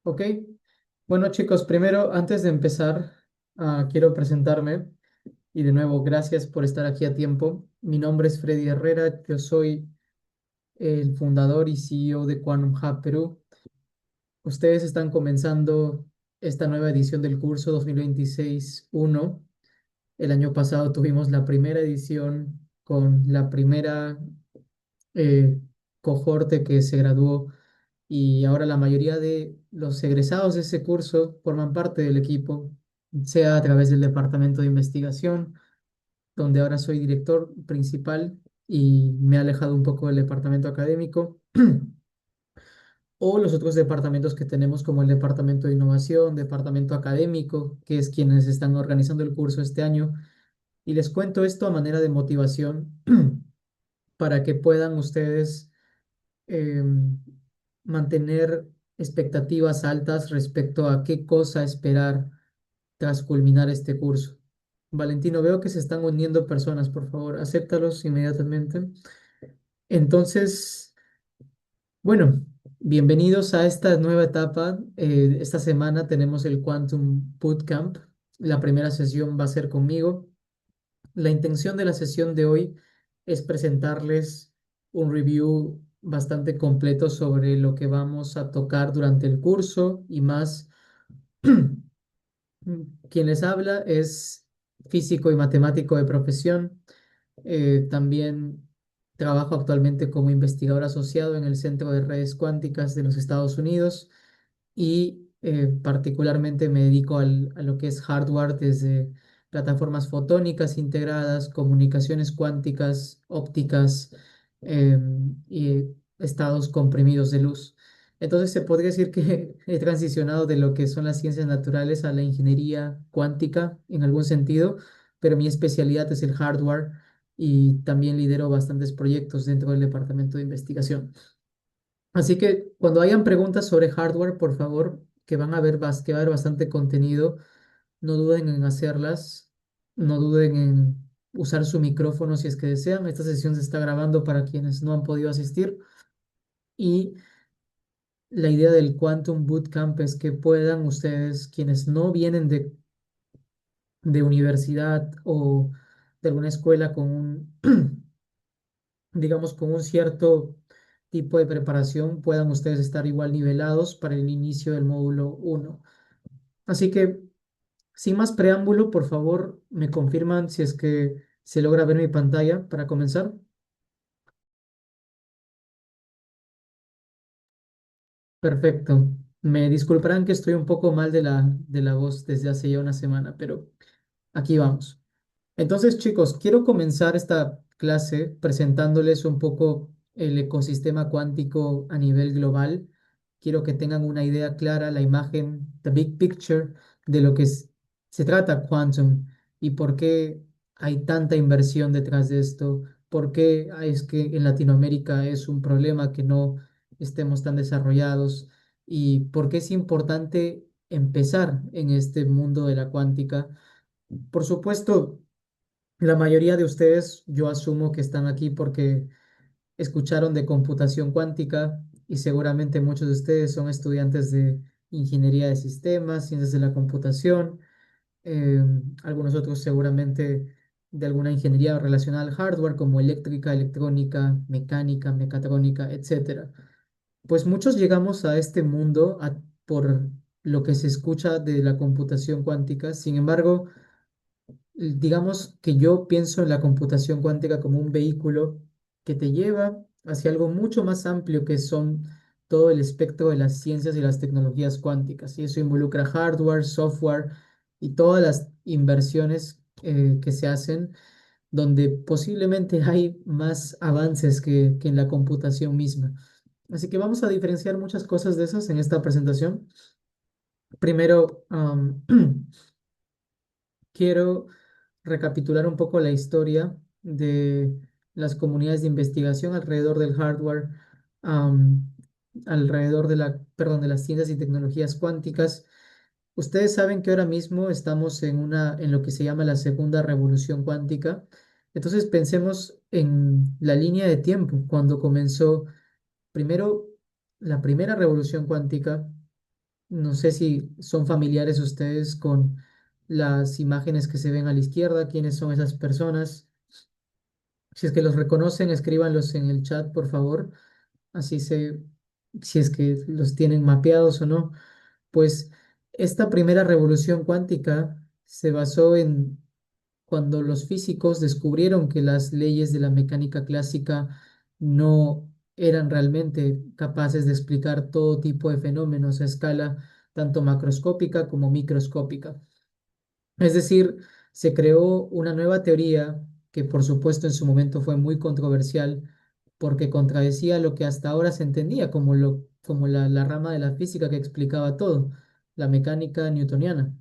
Ok, bueno chicos, primero, antes de empezar, quiero presentarme y de nuevo, gracias por estar aquí a tiempo. Mi nombre es Freddy Herrera, yo soy el fundador y CEO de Quantum Hub Perú. Ustedes están comenzando esta nueva edición del curso 2026-1. El año pasado tuvimos la primera edición con la primera eh, cohorte que se graduó y ahora la mayoría de los egresados de ese curso forman parte del equipo, sea a través del departamento de investigación, donde ahora soy director principal y me he alejado un poco del departamento académico, o los otros departamentos que tenemos como el departamento de innovación, departamento académico, que es quienes están organizando el curso este año. Y les cuento esto a manera de motivación para que puedan ustedes mantener expectativas altas respecto a qué cosa esperar tras culminar este curso. Valentino, veo que se están uniendo personas, por favor, acéptalos inmediatamente. Entonces, bueno, bienvenidos a esta nueva etapa. Esta semana tenemos el Quantum Bootcamp. La primera sesión va a ser conmigo. La intención de la sesión de hoy es presentarles un review bastante completo sobre lo que vamos a tocar durante el curso y más. Quien les habla es físico y matemático de profesión. También trabajo actualmente como investigador asociado en el Centro de Redes Cuánticas de los Estados Unidos y particularmente me dedico a lo que es hardware desde plataformas fotónicas integradas, comunicaciones cuánticas, ópticas y estados comprimidos de luz. Entonces se podría decir que he transicionado de lo que son las ciencias naturales a la ingeniería cuántica en algún sentido, pero mi especialidad es el hardware y también lidero bastantes proyectos dentro del departamento de investigación. Así que cuando hayan preguntas sobre hardware, por favor, que van a ver, que va a haber bastante contenido, no duden en hacerlas, no duden en usar su micrófono si es que desean. Esta sesión se está grabando para quienes no han podido asistir y la idea del Quantum Bootcamp es que puedan ustedes, quienes no vienen de universidad o de alguna escuela con un, digamos, con un cierto tipo de preparación, puedan ustedes estar igual nivelados para el inicio del módulo 1. Así que, sin más preámbulo, por favor, me confirman si es que se logra ver mi pantalla para comenzar. Perfecto. Me disculparán que estoy un poco mal de la voz desde hace ya una semana, pero aquí vamos. Entonces, chicos, quiero comenzar esta clase presentándoles un poco el ecosistema cuántico a nivel global. Quiero que tengan una idea clara, la imagen, the big picture de lo que se trata Quantum y por qué hay tanta inversión detrás de esto, por qué es que en Latinoamérica es un problema que no estemos tan desarrollados y por qué es importante empezar en este mundo de la cuántica. Por supuesto, la mayoría de ustedes, yo asumo que están aquí porque escucharon de computación cuántica y seguramente muchos de ustedes son estudiantes de ingeniería de sistemas, ciencias de la computación, eh, algunos otros seguramente de alguna ingeniería relacionada al hardware como eléctrica, electrónica, mecánica, mecatrónica, etcétera. Pues muchos llegamos a este mundo por lo que se escucha de la computación cuántica. Sin embargo, digamos que yo pienso en la computación cuántica como un vehículo que te lleva hacia algo mucho más amplio que son todo el espectro de las ciencias y las tecnologías cuánticas. Y eso involucra hardware, software y todas las inversiones que se hacen, donde posiblemente hay más avances que en la computación misma. Así que vamos a diferenciar muchas cosas de esas en esta presentación. Primero, quiero recapitular un poco la historia de las comunidades de investigación alrededor del hardware, am, alrededor de las ciencias y tecnologías cuánticas. Ustedes saben que ahora mismo estamos en lo que se llama la segunda revolución cuántica. Entonces pensemos en la línea de tiempo, cuando comenzó primero la primera revolución cuántica No sé si son familiares ustedes con las imágenes que se ven a la izquierda, quiénes son esas personas. Si es que los reconocen, escríbanlos en el chat, por favor. Así sé si es que los tienen mapeados o no. Pues esta primera revolución cuántica se basó en cuando los físicos descubrieron que las leyes de la mecánica clásica no eran realmente capaces de explicar todo tipo de fenómenos a escala tanto macroscópica como microscópica. Es decir, se creó una nueva teoría que por supuesto en su momento fue muy controversial porque contradecía lo que hasta ahora se entendía como la rama de la física que explicaba todo, la mecánica newtoniana.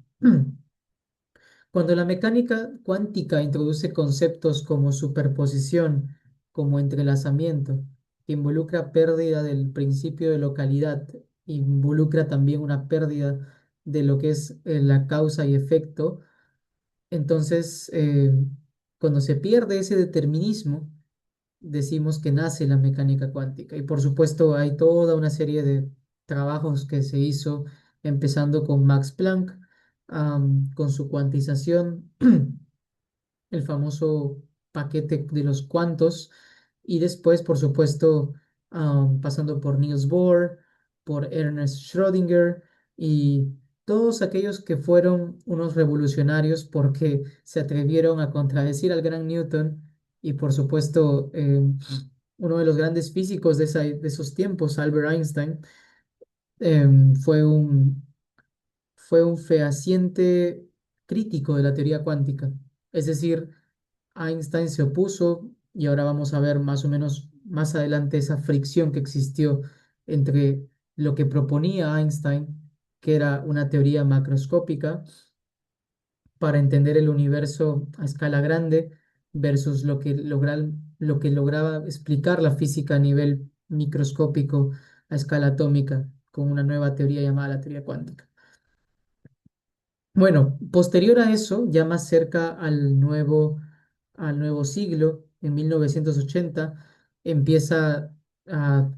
Cuando la mecánica cuántica introduce conceptos como superposición, como entrelazamiento, que involucra pérdida del principio de localidad, involucra también una pérdida de lo que es la causa y efecto, entonces cuando se pierde ese determinismo, decimos que nace la mecánica cuántica. Y por supuesto hay toda una serie de trabajos que se hizo, empezando con Max Planck, con su cuantización, el famoso paquete de los cuantos, y después, por supuesto, pasando por Niels Bohr, por Ernest Schrödinger y todos aquellos que fueron unos revolucionarios porque se atrevieron a contradecir al gran Newton y, por supuesto, uno de los grandes físicos de esos tiempos, Albert Einstein, fue fue un fehaciente crítico de la teoría cuántica. Es decir, Einstein se opuso y ahora vamos a ver más o menos más adelante esa fricción que existió entre lo que proponía Einstein, que era una teoría macroscópica para entender el universo a escala grande, versus lo que lograba explicar la física a nivel microscópico a escala atómica con una nueva teoría llamada la teoría cuántica. Bueno, posterior a eso, ya más cerca al nuevo siglo, en 1980, empieza a,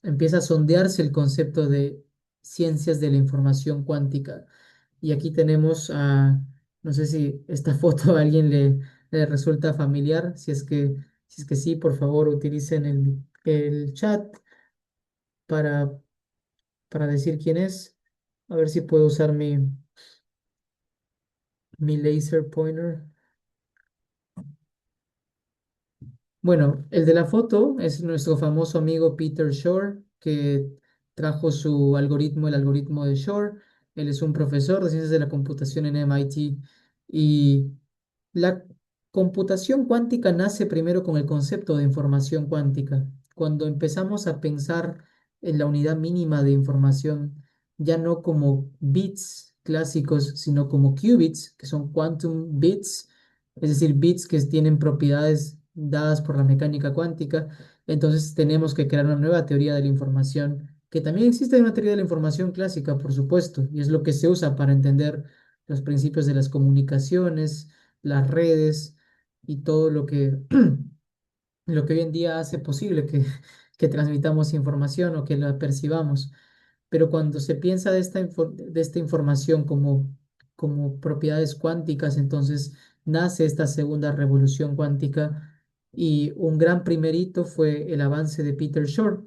empieza a sondearse el concepto de ciencias de la información cuántica. Y aquí tenemos no sé si esta foto a alguien le resulta familiar. Si es que sí, por favor, utilicen el chat para, para decir quién es. A ver si puedo usar mi laser pointer. Bueno, el de la foto es nuestro famoso amigo Peter Shor, que trajo su algoritmo, el algoritmo de Shor. Él es un profesor de ciencias de la computación en MIT y la computación cuántica nace primero con el concepto de información cuántica. Cuando empezamos a pensar en la unidad mínima de información, ya no como bits clásicos, sino como qubits, que son quantum bits, es decir, bits que tienen propiedades dadas por la mecánica cuántica. Entonces tenemos que crear una nueva teoría de la información, que también existe una teoría de la información clásica, por supuesto, y es lo que se usa para entender los principios de las comunicaciones, las redes y todo lo que hoy en día hace posible que transmitamos información o que la percibamos. Pero cuando se piensa de esta información como propiedades cuánticas, entonces nace esta segunda revolución cuántica y un gran primer hito fue el avance de Peter Shor,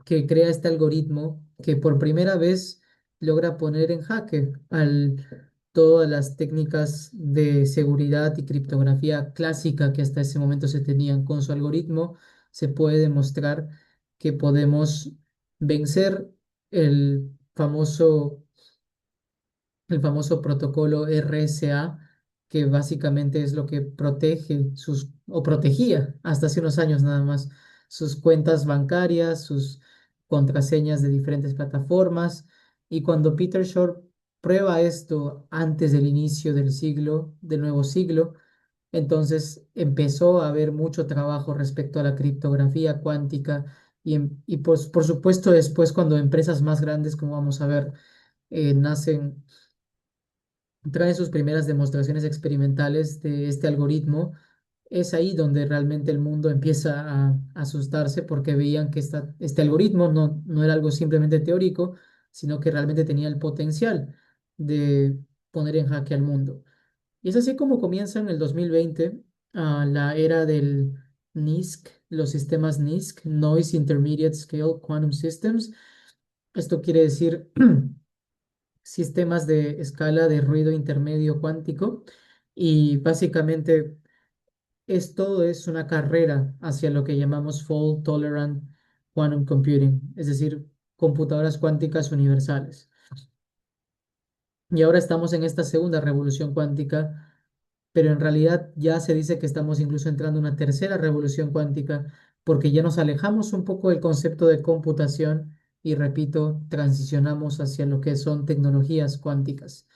que crea este algoritmo que por primera vez logra poner en jaque todas las técnicas de seguridad y criptografía clásica que hasta ese momento se tenían. Con su algoritmo se puede demostrar que podemos vencer el famoso el famoso protocolo RSA, que básicamente es lo que protege o protegía hasta hace unos años nada más, sus cuentas bancarias, sus contraseñas de diferentes plataformas. Y cuando Peter Shor prueba esto antes del inicio del nuevo siglo, entonces empezó a haber mucho trabajo respecto a la criptografía cuántica y pues, por supuesto después cuando empresas más grandes, como vamos a ver, nacen trae sus primeras demostraciones experimentales de este algoritmo, es ahí donde realmente el mundo empieza a asustarse porque veían que este algoritmo no era algo simplemente teórico, sino que realmente tenía el potencial de poner en jaque al mundo. Y es así como comienza en el 2020 la era del NISQ, los sistemas NISQ, Noise Intermediate Scale Quantum Systems. Esto quiere decir sistemas de escala de ruido intermedio cuántico y básicamente esto es una carrera hacia lo que llamamos Fault Tolerant Quantum Computing, es decir, computadoras cuánticas universales. Y ahora estamos en esta segunda revolución cuántica, pero en realidad ya se dice que estamos incluso entrando en una tercera revolución cuántica porque ya nos alejamos un poco del concepto de computación y, repito, transicionamos hacia lo que son tecnologías cuánticas,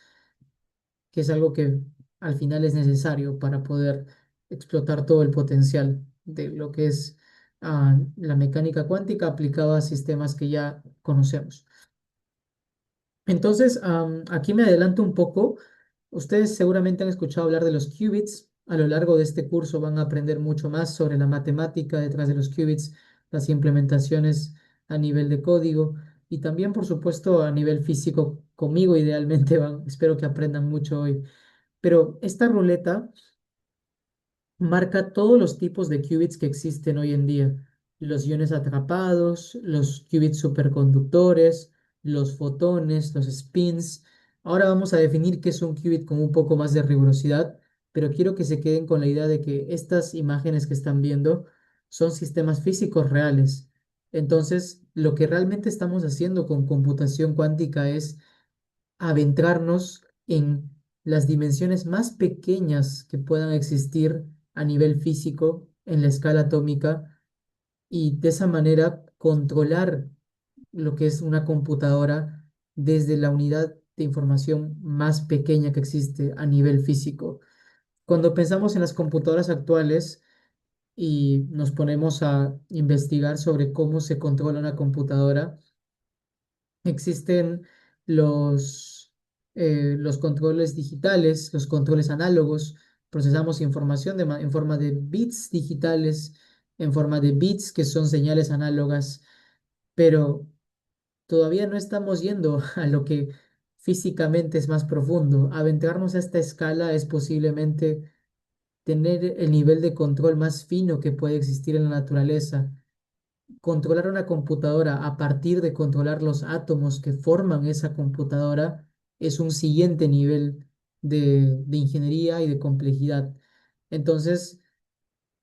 que es algo que al final es necesario para poder explotar todo el potencial de lo que es la mecánica cuántica aplicada a sistemas que ya conocemos. Entonces, aquí me adelanto un poco. Ustedes seguramente han escuchado hablar de los qubits. A lo largo de este curso van a aprender mucho más sobre la matemática detrás de los qubits, las implementaciones a nivel de código y también, por supuesto, a nivel físico. Conmigo, idealmente, espero que aprendan mucho hoy. Pero esta ruleta marca todos los tipos de qubits que existen hoy en día. Los iones atrapados, los qubits superconductores, los fotones, los spins. Ahora vamos a definir qué es un qubit con un poco más de rigurosidad, pero quiero que se queden con la idea de que estas imágenes que están viendo son sistemas físicos reales. Entonces, lo que realmente estamos haciendo con computación cuántica es adentrarnos en las dimensiones más pequeñas que puedan existir a nivel físico en la escala atómica y de esa manera controlar lo que es una computadora desde la unidad de información más pequeña que existe a nivel físico. Cuando pensamos en las computadoras actuales y nos ponemos a investigar sobre cómo se controla una computadora, existen los controles digitales, los controles análogos. Procesamos información en forma de bits digitales, en forma de bits que son señales análogas, pero todavía no estamos yendo a lo que físicamente es más profundo. Aventarnos a esta escala es posiblemente tener el nivel de control más fino que puede existir en la naturaleza. Controlar una computadora a partir de controlar los átomos que forman esa computadora es un siguiente nivel de ingeniería y de complejidad. Entonces,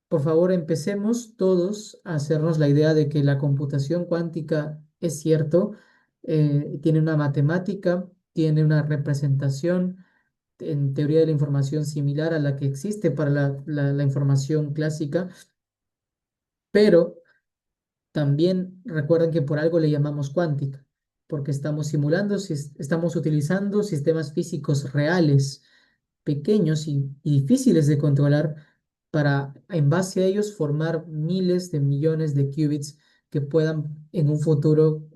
por favor, empecemos todos a hacernos la idea de que la computación cuántica es cierto, tiene una matemática, tiene una representación en teoría de la información similar a la que existe para la información clásica, pero también recuerden que por algo le llamamos cuántica, porque estamos simulando, estamos utilizando sistemas físicos reales, pequeños y difíciles de controlar para, en base a ellos, formar miles de millones de qubits que puedan en un futuro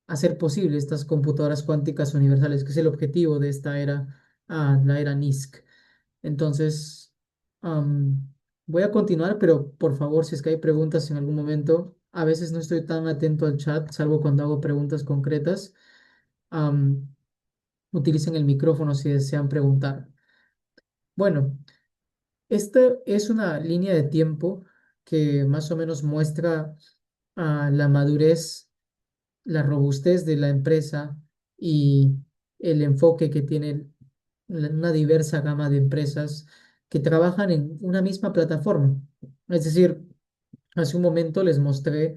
hacer posible estas computadoras cuánticas universales, que es el objetivo de esta era, la era NISQ. Entonces, am, voy a continuar, pero por favor, si es que hay preguntas en algún momento, a veces no estoy tan atento al chat, salvo cuando hago preguntas concretas. am, Utilicen el micrófono si desean preguntar. Bueno, esta es una línea de tiempo que más o menos muestra la madurez, la robustez de la empresa y el enfoque que tiene una diversa gama de empresas que trabajan en una misma plataforma. Es decir, hace un momento les mostré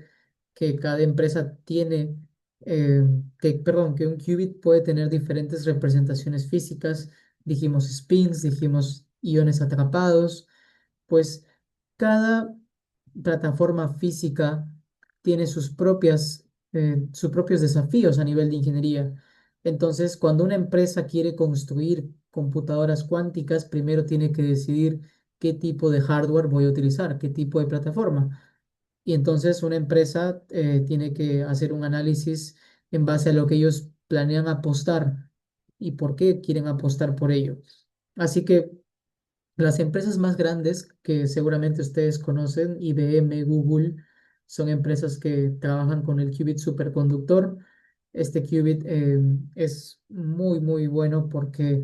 que cada empresa tiene, perdón, que un qubit puede tener diferentes representaciones físicas. Dijimos spins, dijimos iones atrapados, pues cada plataforma física tiene sus propios desafíos a nivel de ingeniería. Entonces, cuando una empresa quiere construir computadoras cuánticas, primero tiene que decidir qué tipo de hardware voy a utilizar, qué tipo de plataforma. Y entonces una empresa tiene que hacer un análisis en base a lo que ellos planean apostar y por qué quieren apostar por ello. Así que las empresas más grandes que seguramente ustedes conocen, IBM, Google, son empresas que trabajan con el qubit superconductor. Este qubit es muy, muy bueno porque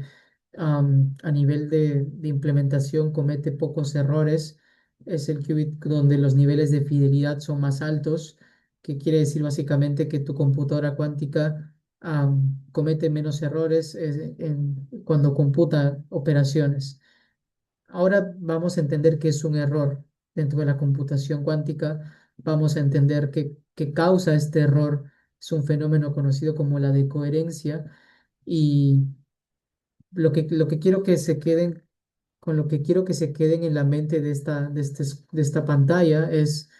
a nivel de implementación comete pocos errores. Es el qubit donde los niveles de fidelidad son más altos, que quiere decir básicamente que tu computadora cuántica comete menos errores cuando computa operaciones. Ahora vamos a entender qué es un error dentro de la computación cuántica. Vamos a entender qué causa este error. Es un fenómeno conocido como la decoherencia. Y lo que quiero que se queden, con lo que quiero que se queden en la mente de esta pantalla es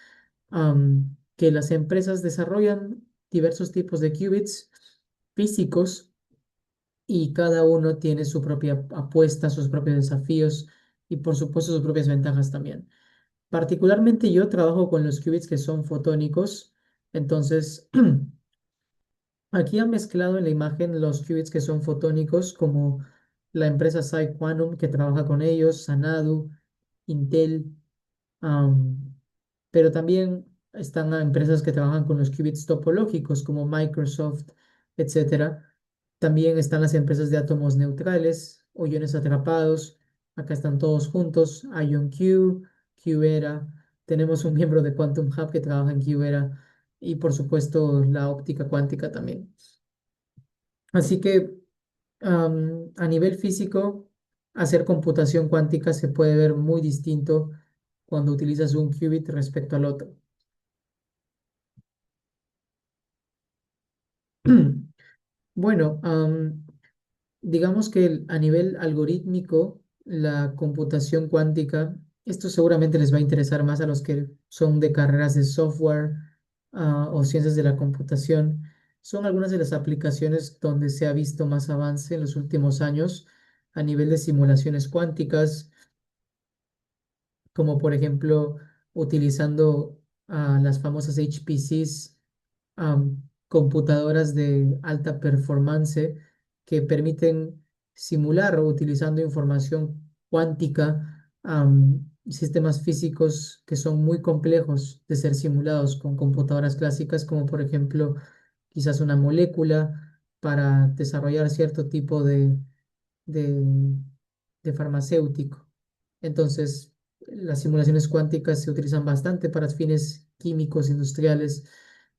que las empresas desarrollan diversos tipos de qubits físicos y cada uno tiene su propia apuesta, sus propios desafíos y por supuesto sus propias ventajas también. Particularmente yo trabajo con los qubits que son fotónicos, entonces aquí han mezclado en la imagen los qubits que son fotónicos como la empresa PsiQuantum que trabaja con ellos, Sanadu, Intel, Am, pero también están empresas que trabajan con los qubits topológicos como Microsoft, etcétera. También están las empresas de átomos neutrales o iones atrapados. Acá están todos juntos. IonQ, QEra. Tenemos un miembro de Quantum Hub que trabaja en QEra y por supuesto la óptica cuántica también. Así que a nivel físico, hacer computación cuántica se puede ver muy distinto cuando utilizas un qubit respecto al otro. Bueno, digamos que a nivel algorítmico, la computación cuántica, esto seguramente les va a interesar más a los que son de carreras de software, o ciencias de la computación. Son algunas de las aplicaciones donde se ha visto más avance en los últimos años a nivel de simulaciones cuánticas, como por ejemplo utilizando las famosas HPCs, computadoras de alta performance que permiten simular utilizando información cuántica, sistemas físicos que son muy complejos de ser simulados con computadoras clásicas, como por ejemplo quizás una molécula para desarrollar cierto tipo de, de farmacéutico. Entonces, las simulaciones cuánticas se utilizan bastante para fines químicos, industriales.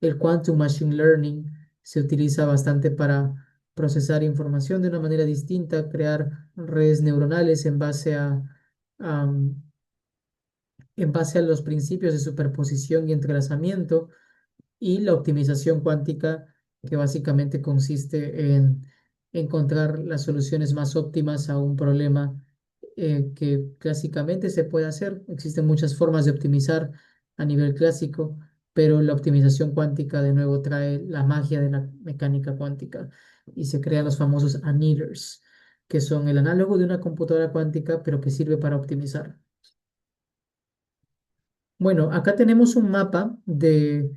El quantum machine learning se utiliza bastante para procesar información de una manera distinta, crear redes neuronales am, en base a los principios de superposición y entrelazamiento y la optimización cuántica, que básicamente consiste en encontrar las soluciones más óptimas a un problema que clásicamente se puede hacer. Existen muchas formas de optimizar a nivel clásico, pero la optimización cuántica de nuevo trae la magia de la mecánica cuántica y se crean los famosos annealers, que son el análogo de una computadora cuántica, pero que sirve para optimizar. Bueno, acá tenemos un mapa de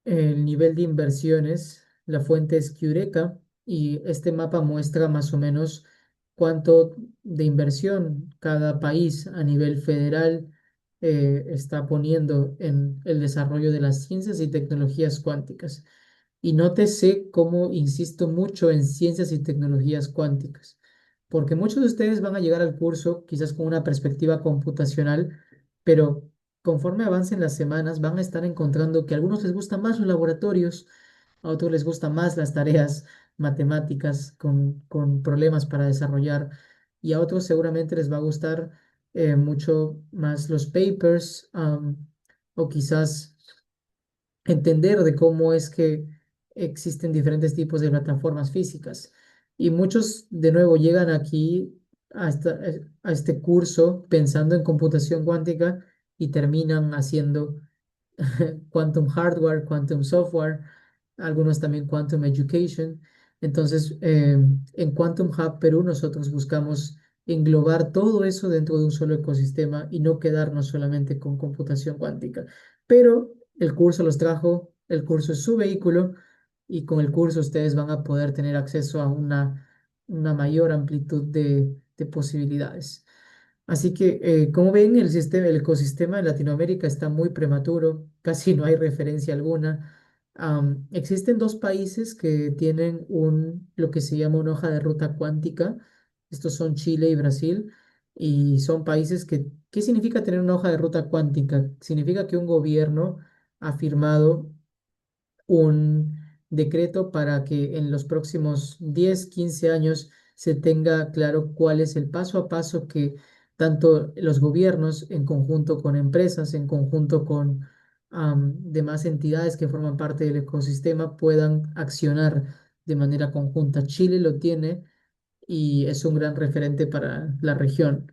el nivel de inversiones. La fuente es Qreca y este mapa muestra más o menos cuánto de inversión cada país a nivel federal está poniendo en el desarrollo de las ciencias y tecnologías cuánticas. Y nótese cómo insisto mucho en ciencias y tecnologías cuánticas, porque muchos de ustedes van a llegar al curso quizás con una perspectiva computacional, pero conforme avancen las semanas van a estar encontrando que a algunos les gustan más los laboratorios, a otros les gustan más las tareas matemáticas con problemas para desarrollar, y a otros seguramente les va a gustar mucho más los papers, o quizás entender de cómo es que existen diferentes tipos de plataformas físicas. Y muchos, de nuevo, llegan aquí a este curso pensando en computación cuántica y terminan haciendo quantum hardware, quantum software, algunos también quantum education. Entonces, en Quantum Hub Perú nosotros buscamos englobar todo eso dentro de un solo ecosistema y no quedarnos solamente con computación cuántica. Pero el curso los trajo, el curso es su vehículo y con el curso ustedes van a poder tener acceso a una mayor amplitud de posibilidades. Así que, como ven, el ecosistema en Latinoamérica está muy prematuro, casi no hay referencia alguna. Existen dos países que tienen lo que se llama una hoja de ruta cuántica. Estos son Chile y Brasil. Y son países ¿qué significa tener una hoja de ruta cuántica? Significa que un gobierno ha firmado un decreto para que en los próximos 10 15 años se tenga claro cuál es el paso a paso que tanto los gobiernos en conjunto con empresas, en conjunto con demás entidades que forman parte del ecosistema puedan accionar de manera conjunta. Chile lo tiene y es un gran referente para la región.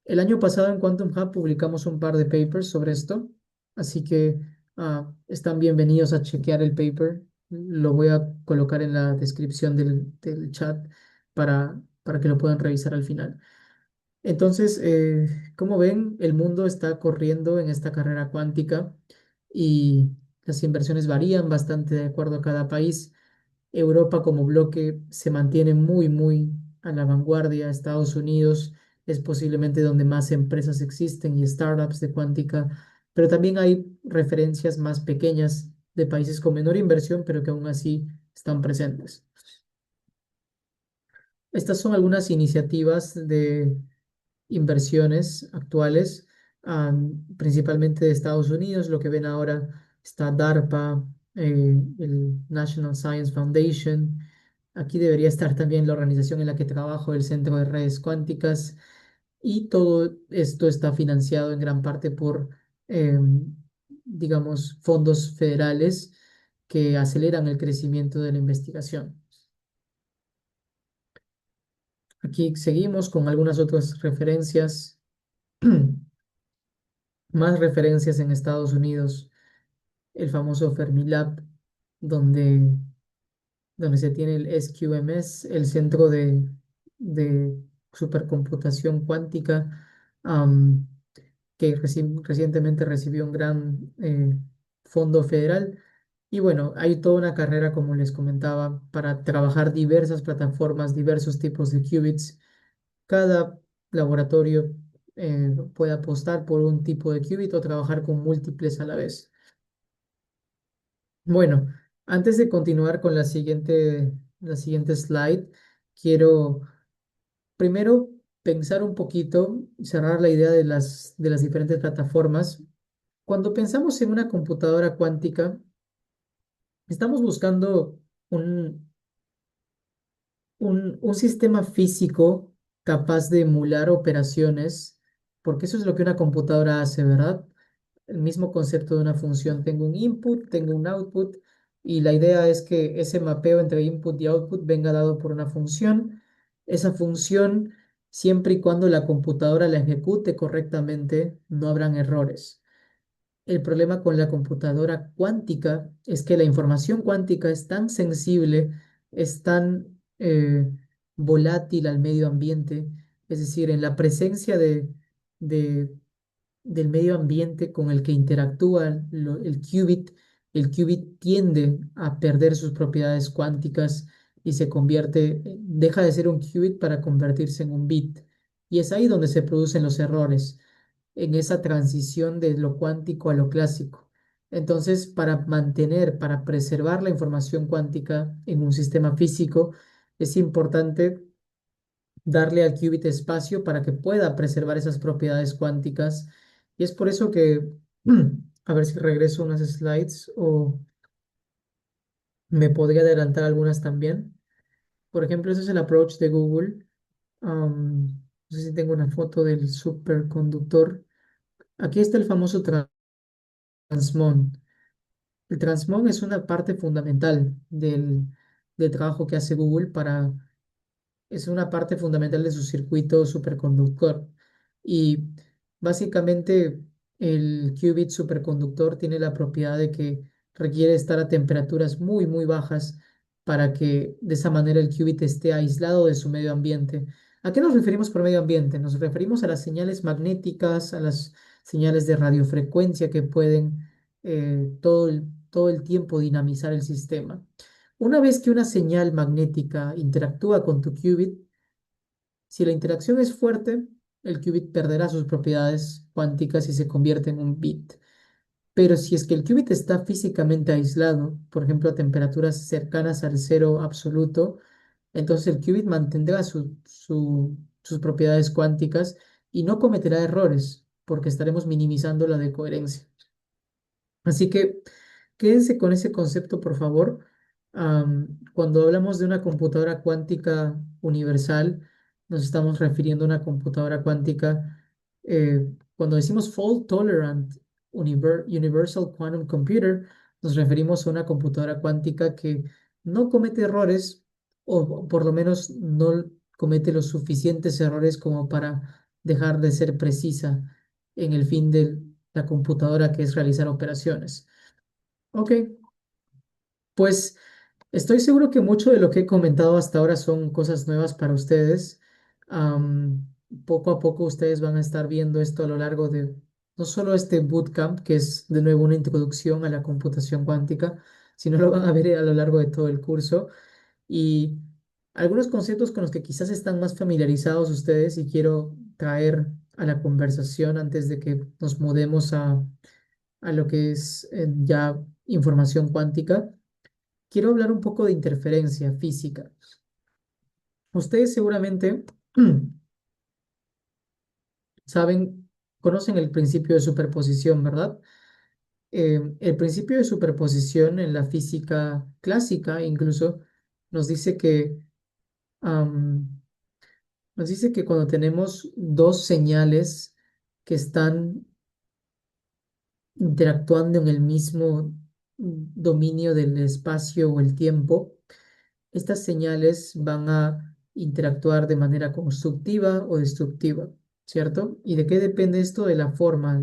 El año pasado en Quantum Hub publicamos un par de papers sobre esto, así que están bienvenidos a chequear el paper. Lo voy a colocar en la descripción del chat para que lo puedan revisar al final. Entonces, como ven, el mundo está corriendo en esta carrera cuántica y las inversiones varían bastante de acuerdo a cada país. Europa como bloque se mantiene muy, muy a la vanguardia. Estados Unidos es posiblemente donde más empresas existen y startups de cuántica, pero también hay referencias más pequeñas de países con menor inversión, pero que aún así están presentes. Estas son algunas iniciativas de inversiones actuales, principalmente de Estados Unidos. Lo que ven ahora está DARPA, el National Science Foundation. Aquí debería estar también la organización en la que trabajo, el Centro de Redes Cuánticas. Y todo esto está financiado en gran parte por, digamos, fondos federales que aceleran el crecimiento de la investigación. Aquí seguimos con algunas otras referencias. Más referencias en Estados Unidos, el famoso Fermilab, donde, donde se tiene el SQMS, el Centro de Supercomputación Cuántica, am, que recientemente recibió un gran fondo federal. Y bueno, hay toda una carrera, como les comentaba, para trabajar diversas plataformas, diversos tipos de qubits. Cada laboratorio puede apostar por un tipo de qubit o trabajar con múltiples a la vez. Bueno, antes de continuar con la siguiente slide, quiero primero pensar un poquito, cerrar la idea de las diferentes plataformas. Cuando pensamos en una computadora cuántica, estamos buscando un, un sistema físico capaz de emular operaciones, porque eso es lo que una computadora hace, ¿verdad? El mismo concepto de una función. Tengo un input, tengo un output, y la idea es que ese mapeo entre input y output venga dado por una función. Esa función, siempre y cuando la computadora la ejecute correctamente, no habrán errores. El problema con la computadora cuántica es que la información cuántica es tan sensible, es tan volátil al medio ambiente, es decir, en la presencia de- del medio ambiente con el que interactúa el qubit tiende a perder sus propiedades cuánticas y deja de ser un qubit para convertirse en un bit. Y es ahí donde se producen los errores en esa transición de lo cuántico a lo clásico. Entonces, para preservar la información cuántica en un sistema físico, es importante darle al qubit espacio para que pueda preservar esas propiedades cuánticas. Y es por eso que, a ver si regreso unas slides o me podría adelantar algunas también. Por ejemplo, ese es el approach de Google. No sé si tengo una foto del superconductor. Aquí está el famoso transmon. El transmon es una parte fundamental del trabajo que hace Google es una parte fundamental de su circuito superconductor. Y básicamente el qubit superconductor tiene la propiedad de que requiere estar a temperaturas muy, muy bajas para que de esa manera el qubit esté aislado de su medio ambiente. ¿A qué nos referimos por medio ambiente? Nos referimos a las señales magnéticas, a las señales de radiofrecuencia que pueden todo el tiempo dinamizar el sistema. Una vez que una señal magnética interactúa con tu qubit, si la interacción es fuerte, el qubit perderá sus propiedades cuánticas y se convierte en un bit. Pero si es que el qubit está físicamente aislado, por ejemplo, a temperaturas cercanas al cero absoluto, entonces el qubit mantendrá sus propiedades cuánticas y no cometerá errores, porque estaremos minimizando la decoherencia. Así que quédense con ese concepto, por favor. Cuando hablamos de una computadora cuántica universal, nos estamos refiriendo a una computadora cuántica. Cuando decimos fault tolerant universal quantum computer, nos referimos a una computadora cuántica que no comete errores, o por lo menos no comete los suficientes errores como para dejar de ser precisa en el fin de la computadora, que es realizar operaciones. Ok, pues estoy seguro que mucho de lo que he comentado hasta ahora son cosas nuevas para ustedes. Am, Poco a poco ustedes van a estar viendo esto a lo largo de no solo este bootcamp, que es de nuevo una introducción a la computación cuántica, sino lo van a ver a lo largo de todo el curso. Y algunos conceptos con los que quizás están más familiarizados ustedes y quiero traer a la conversación antes de que nos mudemos a lo que es ya información cuántica. Quiero hablar un poco de interferencia física. Ustedes seguramente saben, conocen el principio de superposición, ¿verdad? El principio de superposición en la física clásica incluso nos dice que, am, nos dice que cuando tenemos dos señales que están interactuando en el mismo dominio del espacio o el tiempo, estas señales van a interactuar de manera constructiva o destructiva, ¿cierto? ¿Y de qué depende esto? De la forma,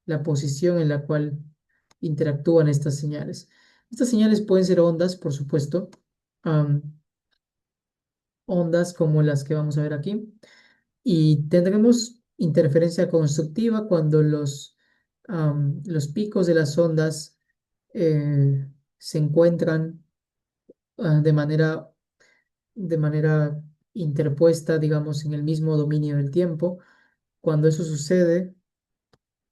la posición en la cual interactúan estas señales. Estas señales pueden ser ondas, por supuesto, am, ondas como las que vamos a ver aquí, y tendremos interferencia constructiva cuando los picos de las ondas se encuentran de manera interpuesta, digamos, en el mismo dominio del tiempo. Cuando eso sucede,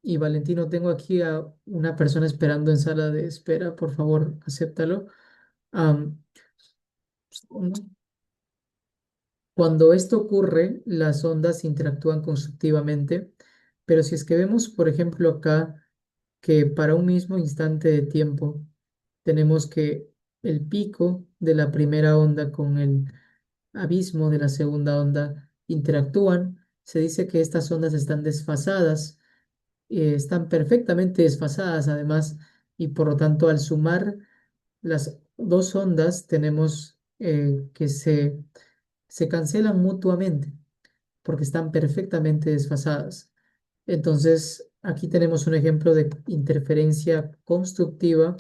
y Valentino, tengo aquí a una persona esperando en sala de espera, por favor, acéptalo. Am, Cuando esto ocurre, las ondas interactúan constructivamente, pero si es que vemos, por ejemplo, acá que para un mismo instante de tiempo tenemos que el pico de la primera onda con el abismo de la segunda onda interactúan, se dice que estas ondas están desfasadas, están perfectamente desfasadas además, y por lo tanto al sumar las dos ondas tenemos que se cancelan mutuamente porque están perfectamente desfasadas. Entonces, aquí tenemos un ejemplo de interferencia constructiva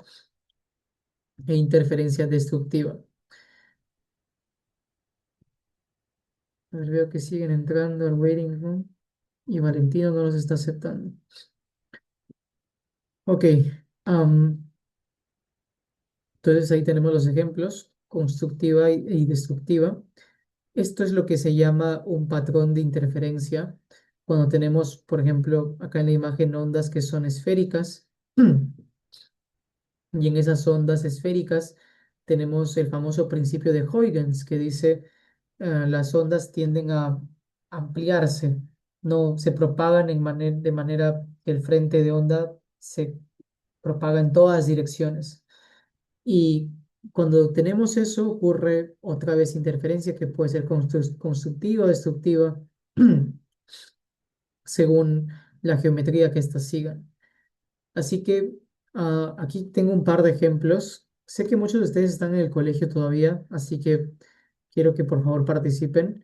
e interferencia destructiva. A ver, veo que siguen entrando al waiting room y Valentino no los está aceptando. Ok, am, entonces ahí tenemos los ejemplos, constructiva y destructiva. Esto es lo que se llama un patrón de interferencia. Cuando tenemos, por ejemplo, acá en la imagen ondas que son esféricas, y en esas ondas esféricas tenemos el famoso principio de Huygens que dice las ondas tienden a ampliarse, no se propagan de manera que el frente de onda se propaga en todas direcciones. Y cuando tenemos eso, ocurre otra vez interferencia que puede ser constructiva o destructiva según la geometría que éstas sigan. Así que aquí tengo un par de ejemplos. Sé que muchos de ustedes están en el colegio todavía, así que quiero que por favor participen.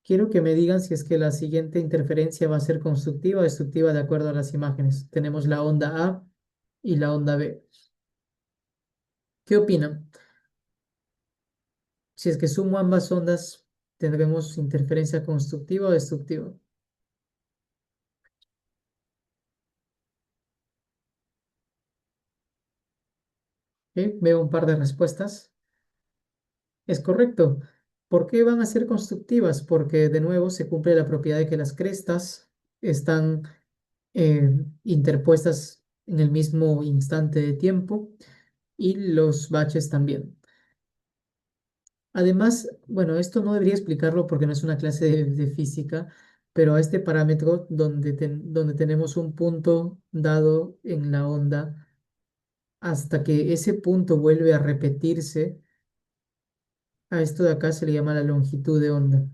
Quiero que me digan si es que la siguiente interferencia va a ser constructiva o destructiva de acuerdo a las imágenes. Tenemos la onda A y la onda B. ¿Qué opinan? Si es que sumo ambas ondas, tendremos interferencia constructiva o destructiva. ¿Ok? Veo un par de respuestas. Es correcto. ¿Por qué van a ser constructivas? Porque de nuevo se cumple la propiedad de que las crestas están interpuestas en el mismo instante de tiempo y los baches también. Además, bueno, esto no debería explicarlo porque no es una clase de física, pero a este parámetro donde tenemos un punto dado en la onda, hasta que ese punto vuelve a repetirse, a esto de acá se le llama la longitud de onda.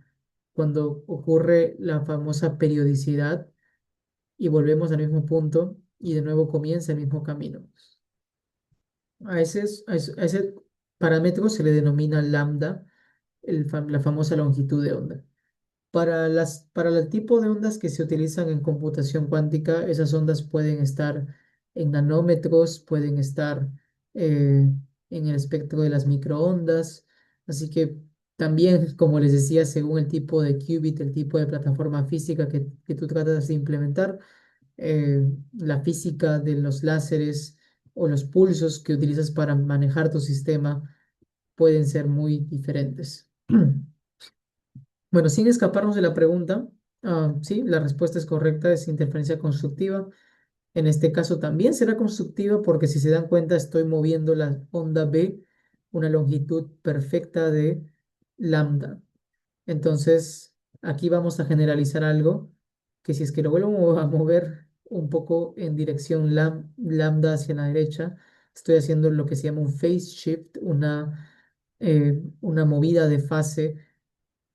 Cuando ocurre la famosa periodicidad y volvemos al mismo punto y de nuevo comienza el mismo camino. A ese parámetro se le denomina lambda, la famosa longitud de onda. Para el tipo de ondas que se utilizan en computación cuántica, esas ondas pueden estar en nanómetros, pueden estar eh, en el espectro de las microondas. Así que también, como les decía, según el tipo de qubit, el tipo de plataforma física que tú tratas de implementar, la física de los láseres o los pulsos que utilizas para manejar tu sistema pueden ser muy diferentes. Bueno, sin escaparnos de la pregunta, sí, la respuesta es correcta, es interferencia constructiva. En este caso también será constructiva porque si se dan cuenta estoy moviendo la onda B una longitud perfecta de lambda. Entonces, aquí vamos a generalizar algo que si es que lo vuelvo a mover un poco en dirección lambda hacia la derecha, estoy haciendo lo que se llama un phase shift, una movida de fase.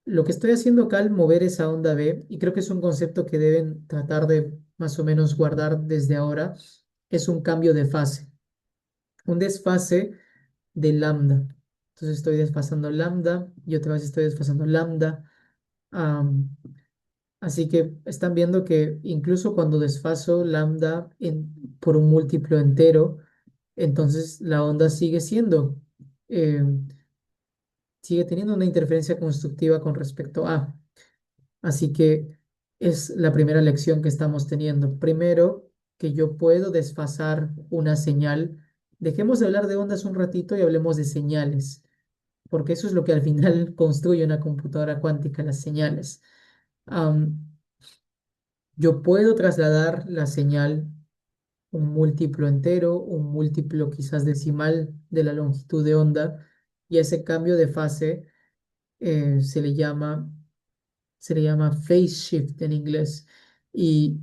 Lo que estoy haciendo acá al mover esa onda B, y creo que es un concepto que deben tratar de más o menos guardar desde ahora, es un cambio de fase, un desfase de lambda. Entonces estoy desfasando lambda y otra vez estoy desfasando lambda. Am, Así que están viendo que incluso cuando desfaso lambda por un múltiplo entero, entonces la onda eh, sigue teniendo una interferencia constructiva con respecto a. Así que es la primera lección que estamos teniendo. Primero, que yo puedo desfasar una señal. Dejemos de hablar de ondas un ratito y hablemos de señales, porque eso es lo que al final construye una computadora cuántica, las señales. Am, yo puedo trasladar la señal un múltiplo entero, un múltiplo quizás decimal de la longitud de onda, y ese cambio de fase eh, se le llama se le llama phase shift en inglés. Y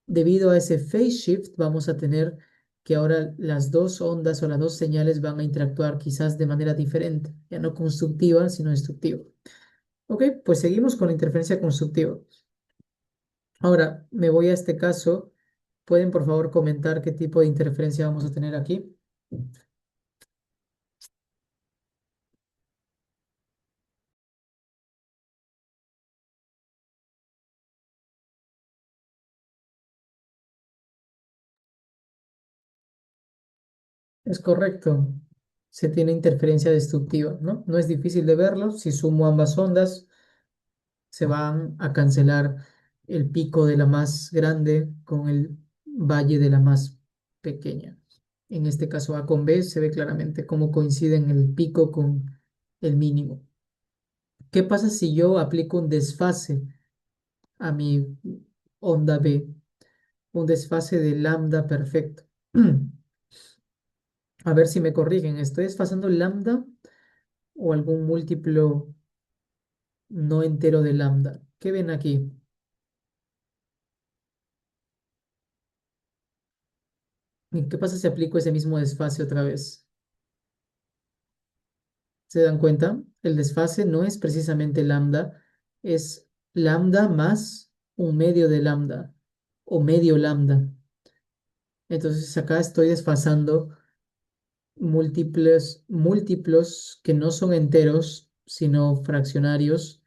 debido a ese phase shift vamos a tener que ahora las dos ondas o las dos señales van a interactuar quizás de manera diferente, ya no constructiva, sino destructiva. Ok, pues seguimos con la interferencia constructiva. Ahora me voy a este caso. ¿Pueden por favor comentar qué tipo de interferencia vamos a tener aquí? Es correcto. Se tiene interferencia destructiva, ¿no? No es difícil de verlo. Si sumo ambas ondas, se van a cancelar el pico de la más grande con el valle de la más pequeña. En este caso A con B se ve claramente cómo coinciden el pico con el mínimo. ¿Qué pasa si yo aplico un desfase a mi onda B? Un desfase de lambda perfecto. A ver si me corrigen. ¿Estoy desfasando lambda o algún múltiplo no entero de lambda? ¿Qué ven aquí? ¿Y qué pasa si aplico ese mismo desfase otra vez? ¿Se dan cuenta? El desfase no es precisamente lambda, es lambda más un medio de lambda o medio lambda. Entonces acá estoy desfasando múltiplos que no son enteros, sino fraccionarios,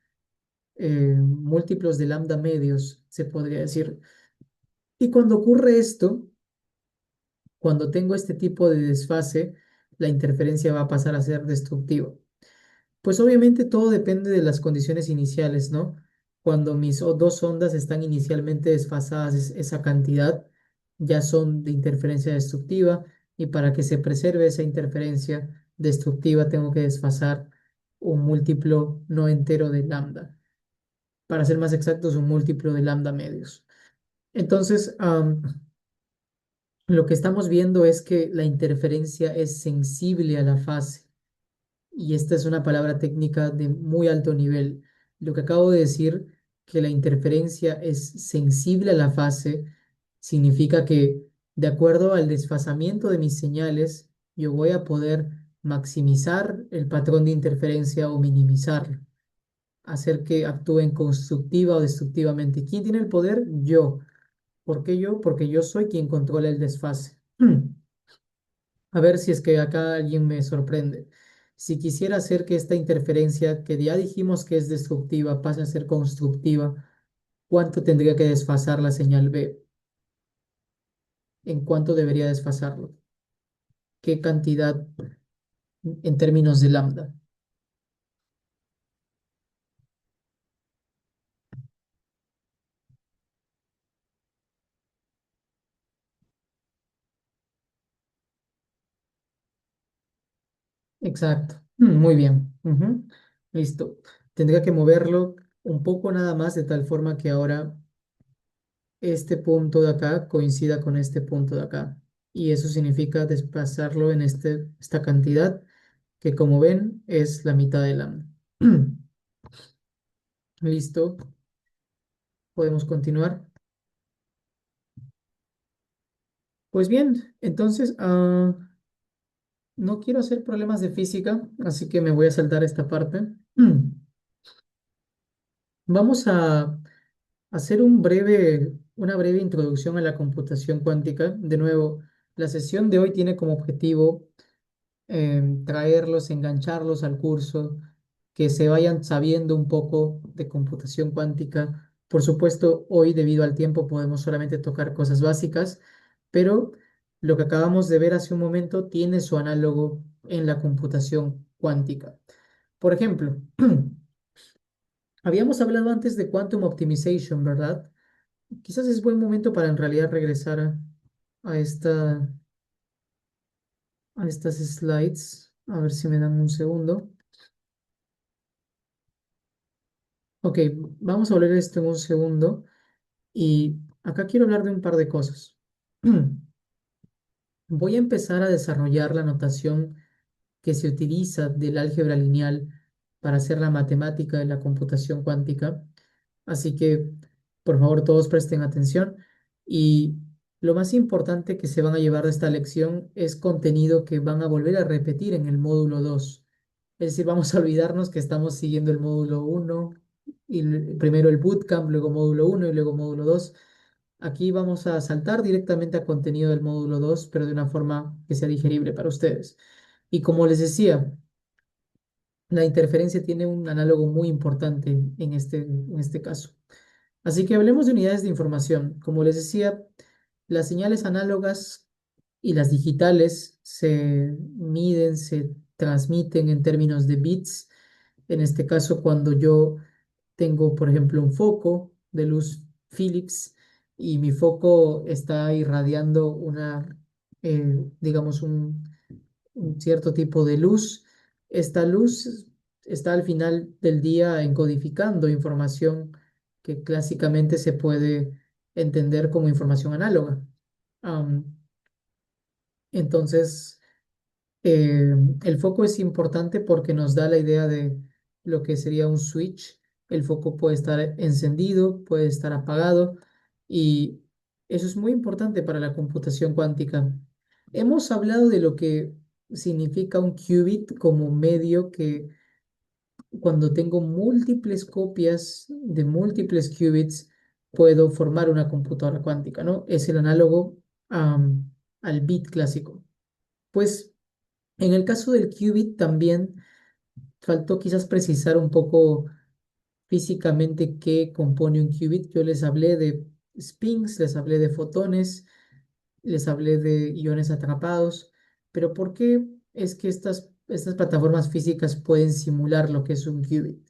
múltiplos de lambda medios, se podría decir. Y cuando ocurre esto, cuando tengo este tipo de desfase, la interferencia va a pasar a ser destructiva. Pues obviamente todo depende de las condiciones iniciales, ¿no? Cuando mis dos ondas están inicialmente desfasadas, esa cantidad ya son de interferencia destructiva y para que se preserve esa interferencia destructiva tengo que desfasar un múltiplo no entero de lambda. Para ser más exactos, un múltiplo de lambda medios. Entonces, lo que estamos viendo es que la interferencia es sensible a la fase. Y esta es una palabra técnica de muy alto nivel. Lo que acabo de decir, que la interferencia es sensible a la fase, significa que de acuerdo al desfasamiento de mis señales, yo voy a poder maximizar el patrón de interferencia o minimizarlo, hacer que actúen constructiva o destructivamente. ¿Quién tiene el poder? Yo. ¿Por qué yo? Porque yo soy quien controla el desfase. A ver si es que acá alguien me sorprende. Si quisiera hacer que esta interferencia, que ya dijimos que es destructiva, pase a ser constructiva, ¿cuánto tendría que desfasar la señal B? ¿En cuánto debería desfasarlo? ¿Qué cantidad en términos de lambda? Exacto. Muy bien. Ujú. Listo. Tendría que moverlo un poco nada más de tal forma que ahora este punto de acá coincida con este punto de acá. Y eso significa desplazarlo en esta cantidad, que como ven es la mitad de lambda. Listo, podemos continuar. Pues bien, entonces no quiero hacer problemas de física, así que me voy a saltar esta parte. Vamos a hacer una breve introducción a la computación cuántica. De nuevo, la sesión de hoy tiene como objetivo traerlos, engancharlos al curso, que se vayan sabiendo un poco de computación cuántica. Por supuesto, hoy debido al tiempo podemos solamente tocar cosas básicas, pero lo que acabamos de ver hace un momento tiene su análogo en la computación cuántica. Por ejemplo, habíamos hablado antes de quantum optimization, ¿verdad? Quizás es buen momento para en realidad regresar a a estas slides. A ver si me dan un segundo. Ok, vamos a volver a esto en un segundo y acá quiero hablar de un par de cosas. Voy a empezar a desarrollar la notación que se utiliza del álgebra lineal para hacer la matemática de la computación cuántica. Así que, por favor, todos presten atención. Y lo más importante que se van a llevar de esta lección es contenido que van a volver a repetir en el módulo 2. Es decir, vamos a olvidarnos que estamos siguiendo el módulo uno y primero el bootcamp, luego módulo uno y luego módulo 2. Aquí vamos a saltar directamente a contenido del módulo 2, pero de una forma que sea digerible para ustedes. Y como les decía, la interferencia tiene un análogo muy importante en este caso. Así que hablemos de unidades de información. Como les decía, las señales análogas y las digitales se miden, se transmiten en términos de bits. En este caso, cuando yo tengo, por ejemplo, un foco de luz Philips y mi foco está irradiando digamos, un cierto tipo de luz. Esta luz está al final del día encodificando información que clásicamente se puede entender como información análoga. Am, entonces, eh, el foco es importante porque nos da la idea de lo que sería un switch. El foco puede estar encendido, puede estar apagado y eso es muy importante para la computación cuántica. Hemos hablado de lo que significa un qubit como medio que cuando tengo múltiples copias de múltiples qubits puedo formar una computadora cuántica, ¿no? Es el análogo al bit clásico. Pues en el caso del qubit también faltó quizás precisar un poco físicamente qué compone un qubit. Yo les hablé de spins, les hablé de fotones, les hablé de iones atrapados, pero ¿por qué es que estas plataformas físicas pueden simular lo que es un qubit?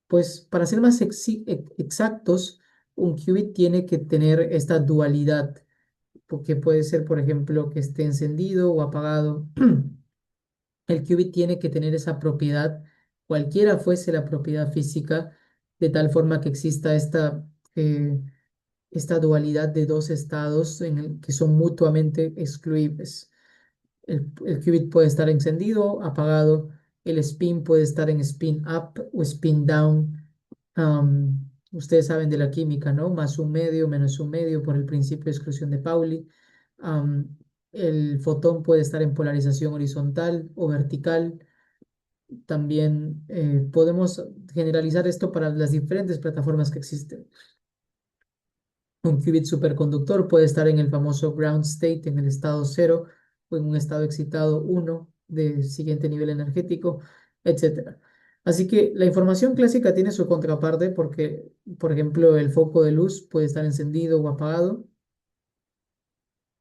Pues para ser más exactos, un qubit tiene que tener esta dualidad, porque puede ser, por ejemplo, que esté encendido o apagado. El qubit tiene que tener esa propiedad, cualquiera fuese la propiedad física, de tal forma que exista esta esta dualidad de dos estados que son mutuamente excluibles. El qubit puede estar encendido, apagado, el spin puede estar en spin up o spin down. Ustedes saben de la química, ¿no? Más un medio, menos un medio por el principio de exclusión de Pauli. Am, el fotón puede estar en polarización horizontal o vertical. También podemos generalizar esto para las diferentes plataformas que existen. Un qubit superconductor puede estar en el famoso ground state, en el estado cero, o en un estado excitado uno de siguiente nivel energético, etcétera. Así que la información clásica tiene su contraparte porque, por ejemplo, el foco de luz puede estar encendido o apagado.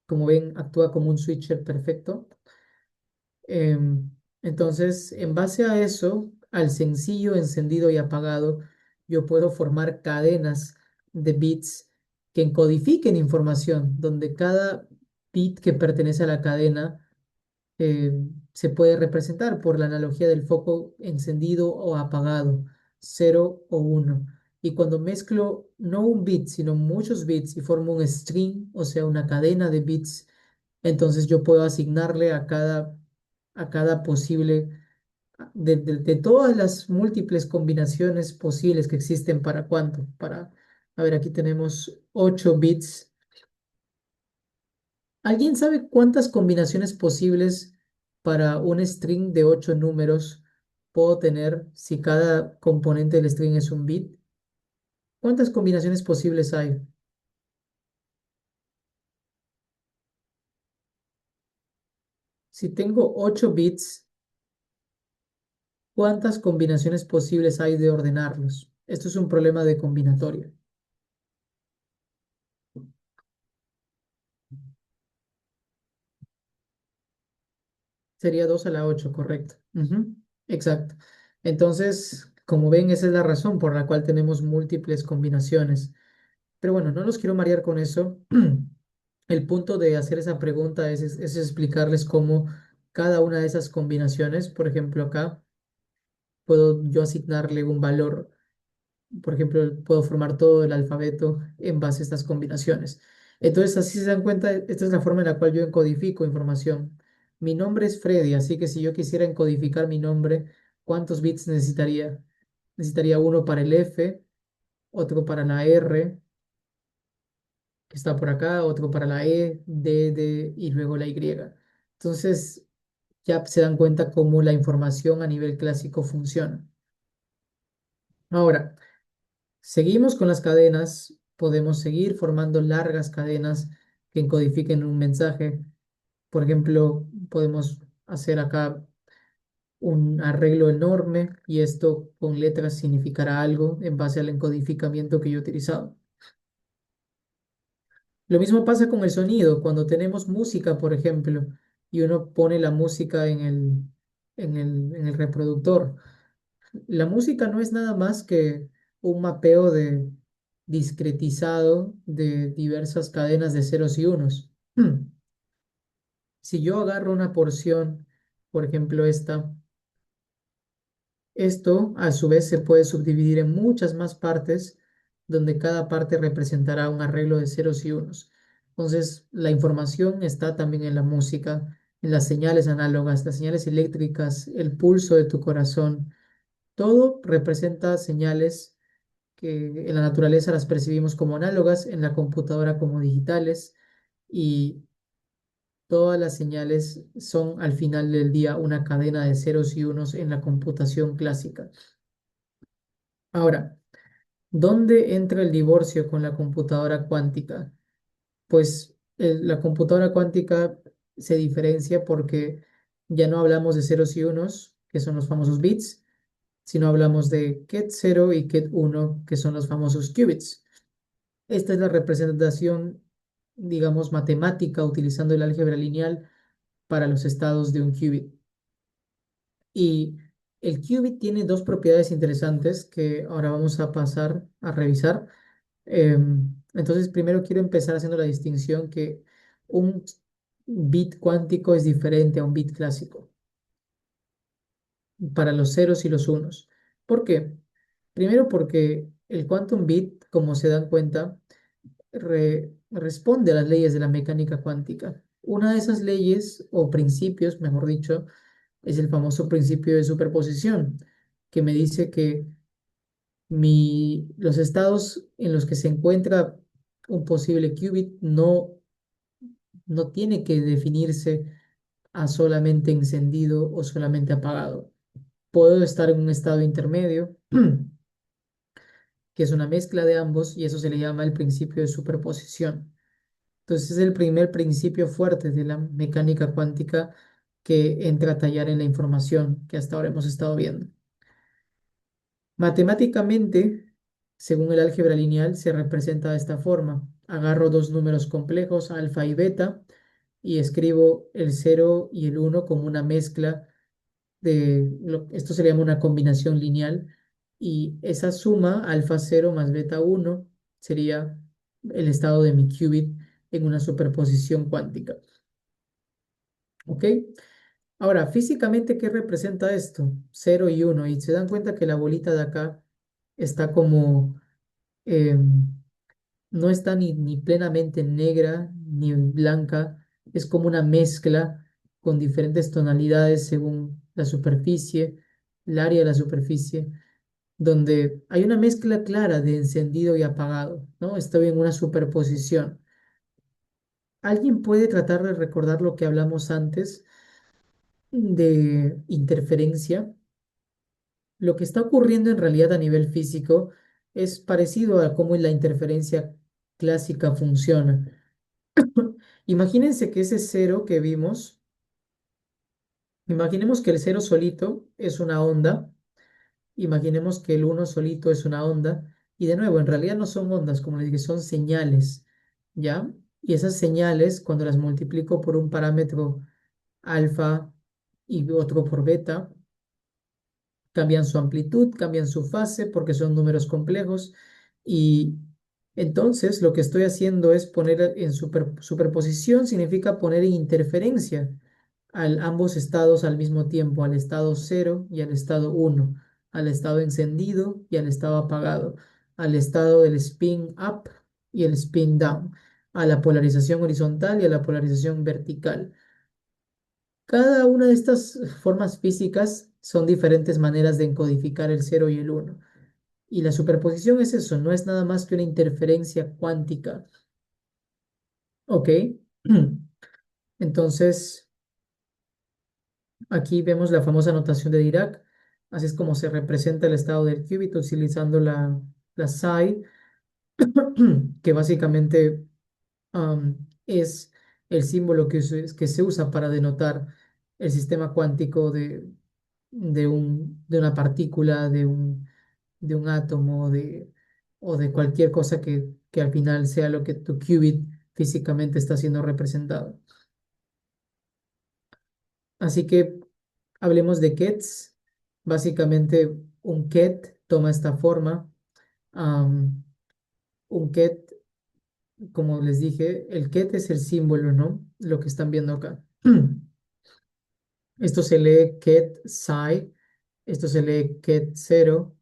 Como ven, actúa como un switcher perfecto. Entonces, en base a eso, al sencillo encendido y apagado, yo puedo formar cadenas de bits que encodifiquen información, donde cada bit que pertenece a la cadena eh, se puede representar por la analogía del foco encendido o apagado, cero o uno. Y cuando mezclo no un bit, sino muchos bits y formo un string, o sea, una cadena de bits, entonces yo puedo asignarle a cada posible, de todas las múltiples combinaciones posibles que existen para cuánto. A ver, aquí tenemos 8 bits. ¿Alguien sabe cuántas combinaciones posibles para un string de 8 números puedo tener si cada componente del string es un bit? ¿Cuántas combinaciones posibles hay? Si tengo 8 bits, ¿cuántas combinaciones posibles hay de ordenarlos? Esto es un problema de combinatoria. Sería 2 a la 8, correcto. Ujú, exacto. Entonces, como ven, esa es la razón por la cual tenemos múltiples combinaciones. Pero bueno, no los quiero marear con eso. El punto de hacer esa pregunta es explicarles cómo cada una de esas combinaciones, por ejemplo, acá puedo yo asignarle un valor. Por ejemplo, puedo formar todo el alfabeto en base a estas combinaciones. Entonces, así se dan cuenta, esta es la forma en la cual yo encodifico información. Mi nombre es Freddy, así que si yo quisiera encodificar mi nombre, ¿cuántos bits necesitaría? Necesitaría uno para el F, otro para la R, que está por acá, otro para la E, D y luego la Y. Entonces, ya se dan cuenta cómo la información a nivel clásico funciona. Ahora, seguimos con las cadenas, podemos seguir formando largas cadenas que encodifiquen un mensaje. Por ejemplo, podemos hacer acá un arreglo enorme y esto con letras significará algo en base al encodificamiento que yo he utilizado. Lo mismo pasa con el sonido, cuando tenemos música, por ejemplo, y uno pone la música en el reproductor. La música no es nada más que un mapeo de discretizado de diversas cadenas de ceros y unos. Si yo agarro una porción, por ejemplo esta, esto a su vez se puede subdividir en muchas más partes, donde cada parte representará un arreglo de ceros y unos. Entonces, la información está también en la música, en las señales análogas, las señales eléctricas, el pulso de tu corazón. Todo representa señales que en la naturaleza las percibimos como análogas, en la computadora como digitales, y todas las señales son al final del día una cadena de ceros y unos en la computación clásica. Ahora, ¿dónde entra el divorcio con la computadora cuántica? Pues la computadora cuántica se diferencia porque ya no hablamos de ceros y unos, que son los famosos bits, sino hablamos de ket 0 y ket 1, que son los famosos qubits. Esta es la representación, digamos, matemática utilizando el álgebra lineal para los estados de un qubit. Y el qubit tiene dos propiedades interesantes que ahora vamos a pasar a revisar. Entonces, primero quiero empezar haciendo la distinción que un bit cuántico es diferente a un bit clásico para los ceros y los unos. ¿Por qué? Primero porque el quantum bit, como se dan cuenta, responde a las leyes de la mecánica cuántica. Una de esas leyes, o principios, mejor dicho, es el famoso principio de superposición, que me dice que los estados en los que se encuentra un posible qubit no tiene que definirse a solamente encendido o solamente apagado. Puedo estar en un estado intermedio, que es una mezcla de ambos, y eso se le llama el principio de superposición. Entonces es el primer principio fuerte de la mecánica cuántica que entra a tallar en la información que hasta ahora hemos estado viendo. Matemáticamente, según el álgebra lineal, se representa de esta forma. Agarro dos números complejos, alfa y beta, y escribo el 0 y el 1 como una mezcla esto se le llama una combinación lineal, y esa suma, alfa 0 más beta 1, sería el estado de mi qubit en una superposición cuántica. ¿Ok? Ahora, físicamente, ¿qué representa esto? 0 y 1. Y se dan cuenta que la bolita de acá está como, em, no está ni plenamente negra ni blanca, es como una mezcla con diferentes tonalidades según la superficie, el área de la superficie, donde hay una mezcla clara de encendido y apagado, ¿no? Estoy en una superposición. ¿Alguien puede tratar de recordar lo que hablamos antes de interferencia? Lo que está ocurriendo en realidad a nivel físico es parecido a cómo la interferencia clásica funciona. Imagínense que ese cero que vimos, imaginemos que el cero solito es una onda, imaginemos que el uno solito es una onda, y de nuevo, en realidad no son ondas, como les dije, son señales, ¿ya? Y esas señales, cuando las multiplico por un parámetro alfa y otro por beta, cambian su amplitud, cambian su fase porque son números complejos, y entonces lo que estoy haciendo es poner en superposición, significa poner en interferencia a ambos estados al mismo tiempo, al estado cero y al estado uno, al estado encendido y al estado apagado, al estado del spin up y el spin down, a la polarización horizontal y a la polarización vertical. Cada una de estas formas físicas son diferentes maneras de encodificar el cero y el uno. Y la superposición es eso, no es nada más que una interferencia cuántica. ¿Ok? Entonces, aquí vemos la famosa notación de Dirac. Así es como se representa el estado del qubit utilizando la psi, que básicamente es el símbolo que se usa para denotar el sistema cuántico de una partícula, de un átomo, o de cualquier cosa que al final sea lo que tu qubit físicamente está siendo representado. Así que hablemos de Kets. Básicamente, un Ket toma esta forma. Am, un Ket, como les dije, el Ket es el símbolo, ¿no? Lo que están viendo acá. Esto se lee Ket Psi, esto se lee Ket 0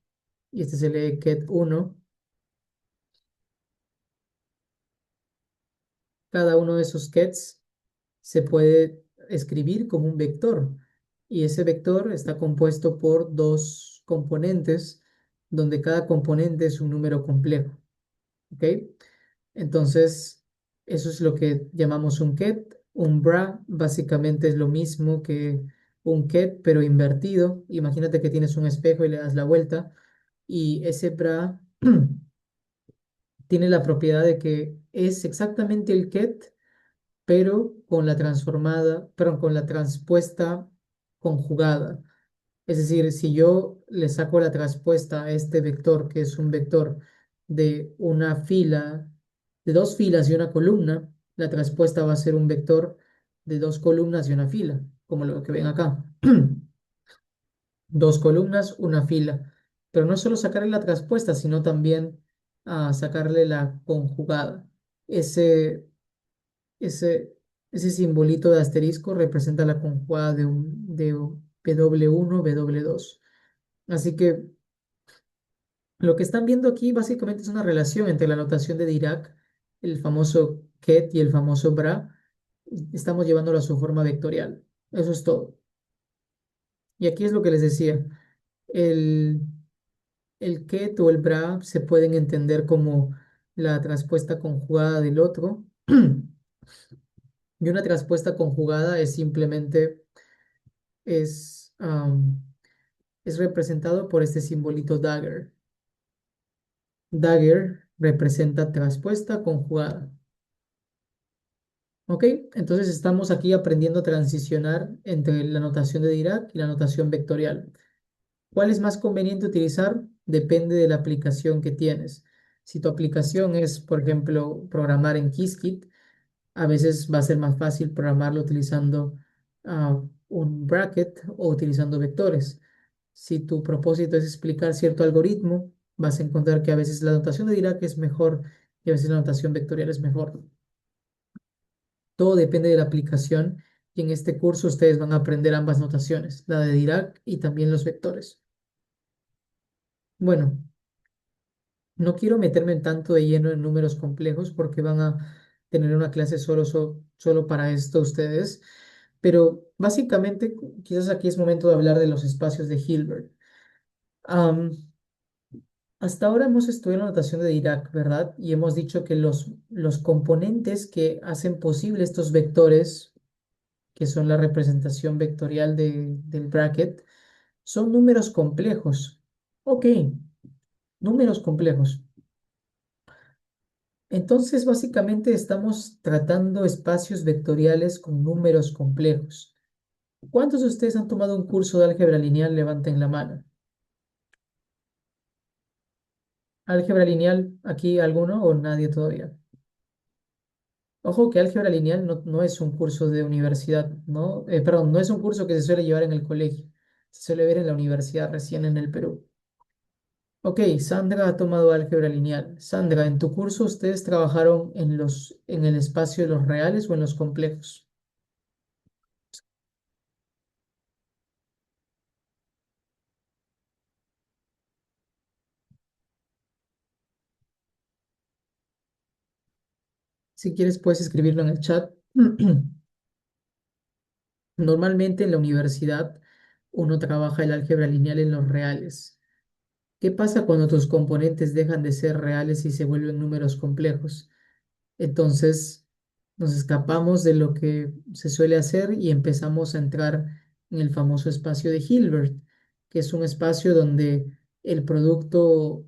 y este se lee Ket 1. Cada uno de esos Kets se puede escribir como un vector, y ese vector está compuesto por dos componentes, donde cada componente es un número complejo. ¿Ok? Entonces, eso es lo que llamamos un ket. Un bra básicamente es lo mismo que un ket, pero invertido. Imagínate que tienes un espejo y le das la vuelta, y ese bra tiene la propiedad de que es exactamente el ket, pero con la transformada, pero con la transpuesta conjugada. Es decir, si yo le saco la transpuesta a este vector, que es un vector de una fila, de dos filas y una columna, la transpuesta va a ser un vector de dos columnas y una fila, como lo que ven acá. Dos columnas, una fila. Pero no es solo sacarle la transpuesta, sino también sacarle la conjugada. Ese, ese, ese simbolito de asterisco representa la conjugada de W1, W2. Así que lo que están viendo aquí básicamente es una relación entre la notación de Dirac el famoso ket y el famoso bra, estamos llevándolo a su forma vectorial. Eso es todo. Y aquí es lo que les decía. El, el ket o el bra se pueden entender como la traspuesta conjugada del otro. Y una traspuesta conjugada es simplemente, es, am, es representado por este simbolito dagger. Dagger representa traspuesta conjugada. ¿Ok? Entonces estamos aquí aprendiendo a transicionar entre la notación de Dirac y la notación vectorial. ¿Cuál es más conveniente utilizar? Depende de la aplicación que tienes. Si tu aplicación es, por ejemplo, programar en Qiskit, a veces va a ser más fácil programarlo utilizando un bracket o utilizando vectores. Si tu propósito es explicar cierto algoritmo, vas a encontrar que a veces la notación de Dirac es mejor y a veces la notación vectorial es mejor. Todo depende de la aplicación y en este curso ustedes van a aprender ambas notaciones, la de Dirac y también los vectores. Bueno, no quiero meterme en tanto de lleno en números complejos porque van a tener una clase solo para esto ustedes, pero básicamente quizás aquí es momento de hablar de los espacios de Hilbert. Am, Hasta ahora hemos estudiado la notación de Dirac, ¿verdad? Y hemos dicho que los componentes que hacen posible estos vectores, que son la representación vectorial del bracket, son números complejos. Ok, números complejos. Entonces, básicamente estamos tratando espacios vectoriales con números complejos. ¿Cuántos de ustedes han tomado un curso de álgebra lineal? Levanten la mano. ¿Álgebra lineal aquí alguno o nadie todavía? Ojo que álgebra lineal no es un curso de universidad, ¿no? Perdón, no es un curso que se suele llevar en el colegio. Se suele ver en la universidad recién en el Perú. Ok, Sandra ha tomado álgebra lineal. Sandra, ¿en tu curso ustedes trabajaron en el espacio de los reales o en los complejos? Si quieres, puedes escribirlo en el chat. Normalmente en la universidad uno trabaja el álgebra lineal en los reales. ¿Qué pasa cuando tus componentes dejan de ser reales y se vuelven números complejos? Entonces nos escapamos de lo que se suele hacer y empezamos a entrar en el famoso espacio de Hilbert, que es un espacio donde el producto,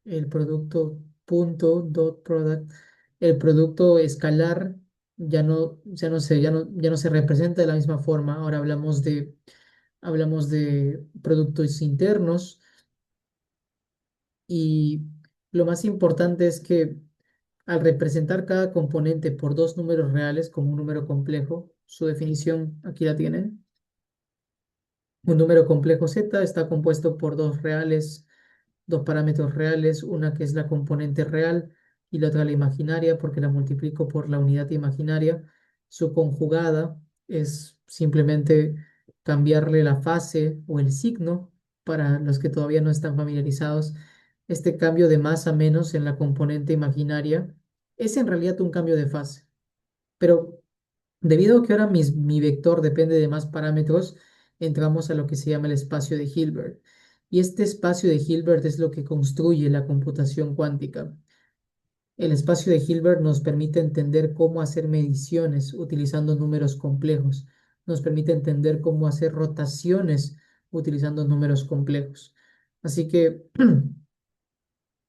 el producto punto, dot product, el producto escalar ya no se representa de la misma forma. Ahora hablamos de productos internos y lo más importante es que al representar cada componente por dos números reales como un número complejo, su definición aquí la tienen. Un número complejo Z está compuesto por dos parámetros reales, una que es la componente real y la otra la imaginaria, porque la multiplico por la unidad imaginaria. Su conjugada es simplemente cambiarle la fase o el signo para los que todavía no están familiarizados. Este cambio de más a menos en la componente imaginaria es en realidad un cambio de fase, pero debido a que ahora mi vector depende de más parámetros, entramos a lo que se llama el espacio de Hilbert. Y este espacio de Hilbert es lo que construye la computación cuántica. El espacio de Hilbert nos permite entender cómo hacer mediciones utilizando números complejos. Nos permite entender cómo hacer rotaciones utilizando números complejos. Así que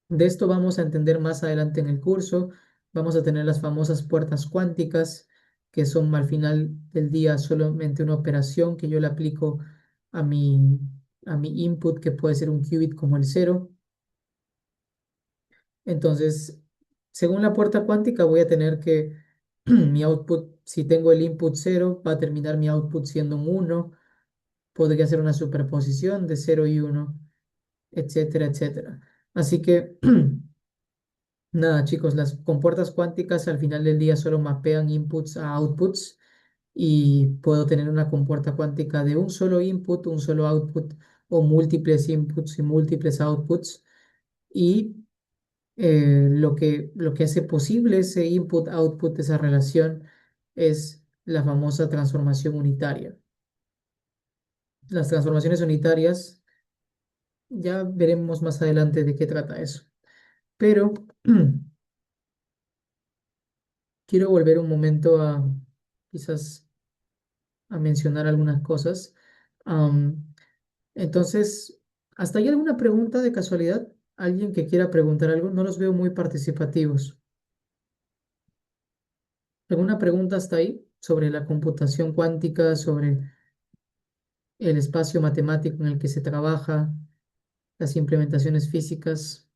de esto vamos a entender más adelante en el curso. Vamos a tener las famosas puertas cuánticas, que son al final del día solamente una operación que yo le aplico a a mi input, que puede ser un qubit como el cero. Entonces, según la puerta cuántica, voy a tener que mi output, si tengo el input cero, va a terminar mi output siendo un uno. Podría ser una superposición de cero y uno, etcétera, etcétera. Así que nada, chicos, las compuertas cuánticas al final del día solo mapean inputs a outputs y puedo tener una compuerta cuántica de un solo input, un solo output o múltiples inputs y múltiples outputs. Y Lo que hace posible ese input-output, esa relación, es la famosa transformación unitaria. Las transformaciones unitarias, ya veremos más adelante de qué trata eso. Pero quiero volver un momento a quizás a mencionar algunas cosas. Am, entonces, ¿hasta ahí alguna pregunta de casualidad? ¿Alguien que quiera preguntar algo? No los veo muy participativos. ¿Alguna pregunta hasta ahí sobre la computación cuántica, sobre el espacio matemático en el que se trabaja, las implementaciones físicas?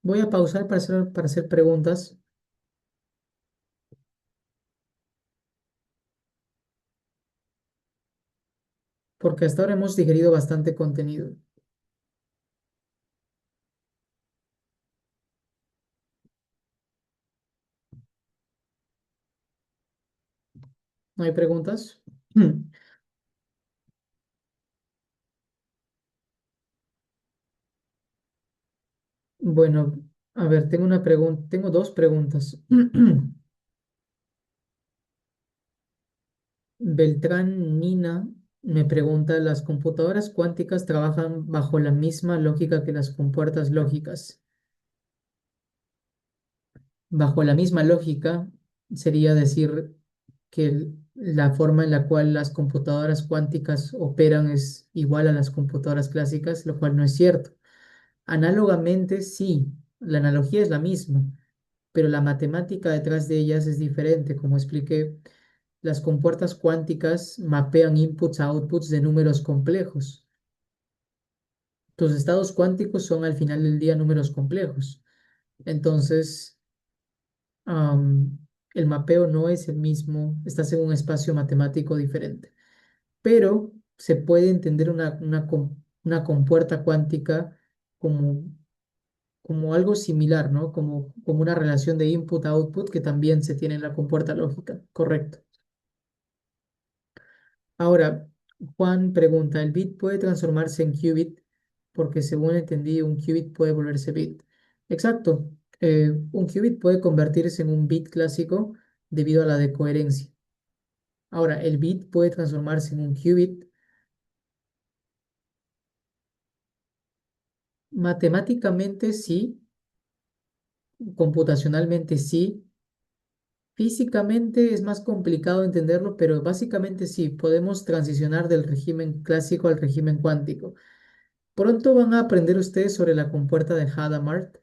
Voy a pausar para hacer preguntas, porque hasta ahora hemos digerido bastante contenido. ¿No hay preguntas? Bueno, a ver, tengo dos preguntas. Beltrán Nina me pregunta, ¿las computadoras cuánticas trabajan bajo la misma lógica que las compuertas lógicas? Bajo la misma lógica sería decir que la forma en la cual las computadoras cuánticas operan es igual a las computadoras clásicas, lo cual no es cierto. Análogamente, sí, la analogía es la misma, pero la matemática detrás de ellas es diferente. Como expliqué, las compuertas cuánticas mapean inputs a outputs de números complejos. Tus estados cuánticos son al final del día números complejos. Entonces, am, el mapeo no es el mismo, estás en un espacio matemático diferente. Pero se puede entender una compuerta cuántica como, como algo similar, ¿no? Como una relación de input-output que también se tiene en la compuerta lógica. Correcto. Ahora, Juan pregunta, ¿el bit puede transformarse en qubit? Porque según entendí, un qubit puede volverse bit. Exacto. Un qubit puede convertirse en un bit clásico debido a la decoherencia. Ahora, el bit puede transformarse en un qubit. Matemáticamente sí, computacionalmente sí. Físicamente es más complicado entenderlo, pero básicamente sí, podemos transicionar del régimen clásico al régimen cuántico. Pronto van a aprender ustedes sobre la compuerta de Hadamard.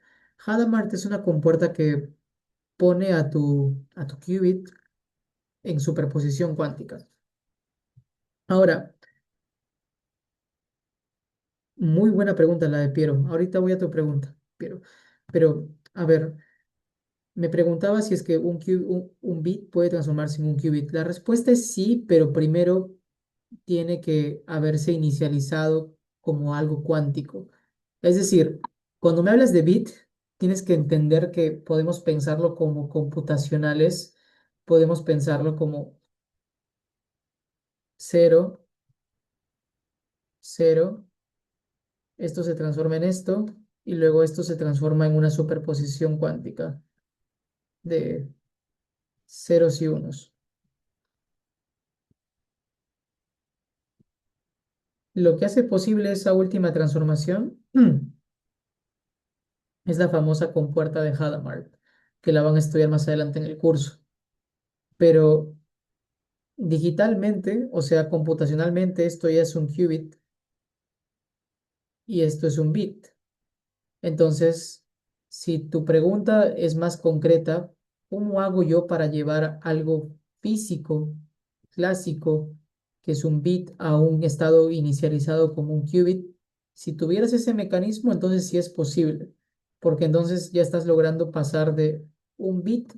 Hadamard es una compuerta que pone a tu qubit en superposición cuántica. Ahora, muy buena pregunta la de Piero. Ahorita voy a tu pregunta, Piero. Pero, a ver, me preguntaba si es que un bit puede transformarse en un qubit. La respuesta es sí, pero primero tiene que haberse inicializado como algo cuántico. Es decir, cuando me hablas de bit, tienes que entender que podemos pensarlo como computacionales, podemos pensarlo como cero, cero, esto se transforma en esto, y luego esto se transforma en una superposición cuántica de ceros y unos. Lo que hace posible esa última transformación es la famosa compuerta de Hadamard, que la van a estudiar más adelante en el curso. Pero digitalmente, o sea, computacionalmente, esto ya es un qubit y esto es un bit. Entonces, si tu pregunta es más concreta, ¿cómo hago yo para llevar algo físico, clásico, que es un bit, a un estado inicializado como un qubit? Si tuvieras ese mecanismo, entonces sí es posible, porque entonces ya estás logrando pasar de un bit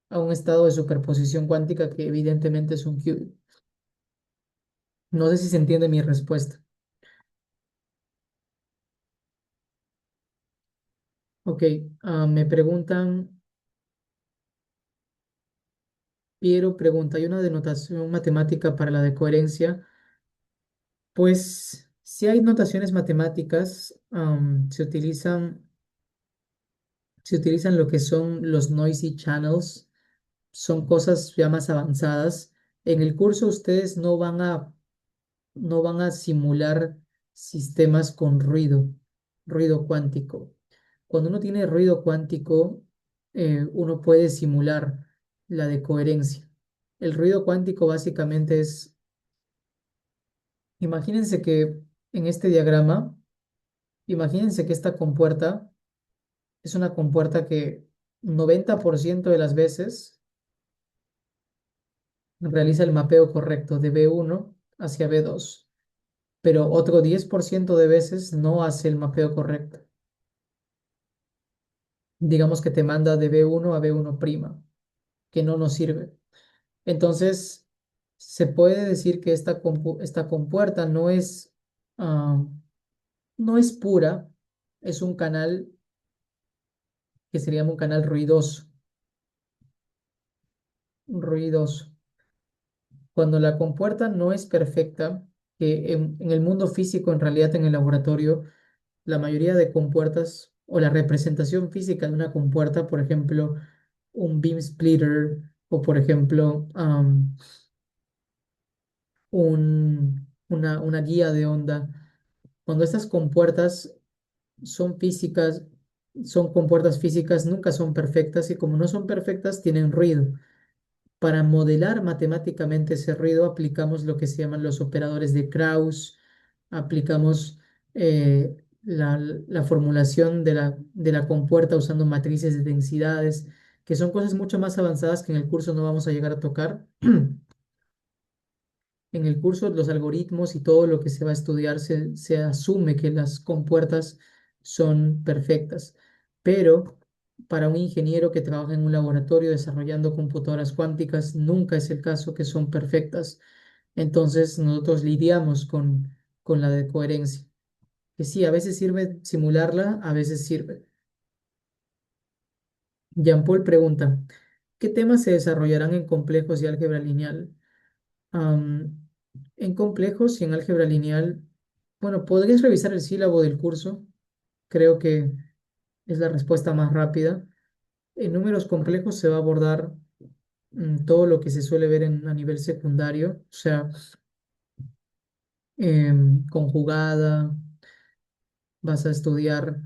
a un estado de superposición cuántica que evidentemente es un qubit. No sé si se entiende mi respuesta. Ok, me preguntan, Piero pregunta, ¿hay una denotación matemática para la decoherencia? Pues Si hay notaciones matemáticas, se utilizan lo que son los noisy channels, son cosas ya más avanzadas. En el curso ustedes no van a simular sistemas con ruido cuántico. Cuando uno tiene ruido cuántico, uno puede simular la de coherencia. El ruido cuántico básicamente es, imagínense que en este diagrama, imagínense que esta compuerta es una compuerta que 90% de las veces realiza el mapeo correcto de B1 hacia B2, pero otro 10% de veces no hace el mapeo correcto. Digamos que te manda de B1 a B1', que no nos sirve. Entonces, se puede decir que esta compuerta ah, no es pura, es un canal que se llama un canal ruidoso. Cuando la compuerta no es perfecta, que en el mundo físico, en realidad en el laboratorio, la mayoría de compuertas o la representación física de una compuerta, por ejemplo, un beam splitter o por ejemplo, una guía de onda, cuando estas compuertas son físicas, son compuertas físicas, nunca son perfectas y como no son perfectas, tienen ruido. Para modelar matemáticamente ese ruido, aplicamos lo que se llaman los operadores de Krauss, aplicamos la formulación de la compuerta usando matrices de densidades, que son cosas mucho más avanzadas que en el curso no vamos a llegar a tocar. En el curso, los algoritmos y todo lo que se va a estudiar se asume que las compuertas son perfectas, pero para un ingeniero que trabaja en un laboratorio desarrollando computadoras cuánticas, nunca es el caso que son perfectas. Entonces, nosotros lidiamos con la de coherencia, que sí, a veces sirve simularla, a veces sirve. Jean-Paul pregunta, ¿qué temas se desarrollarán en complejos y álgebra lineal? Am, en complejos y en álgebra lineal, bueno, podrías revisar el sílabo del curso. Creo que es la respuesta más rápida. En números complejos se va a abordar todo lo que se suele ver a nivel secundario, o sea, conjugada, vas a estudiar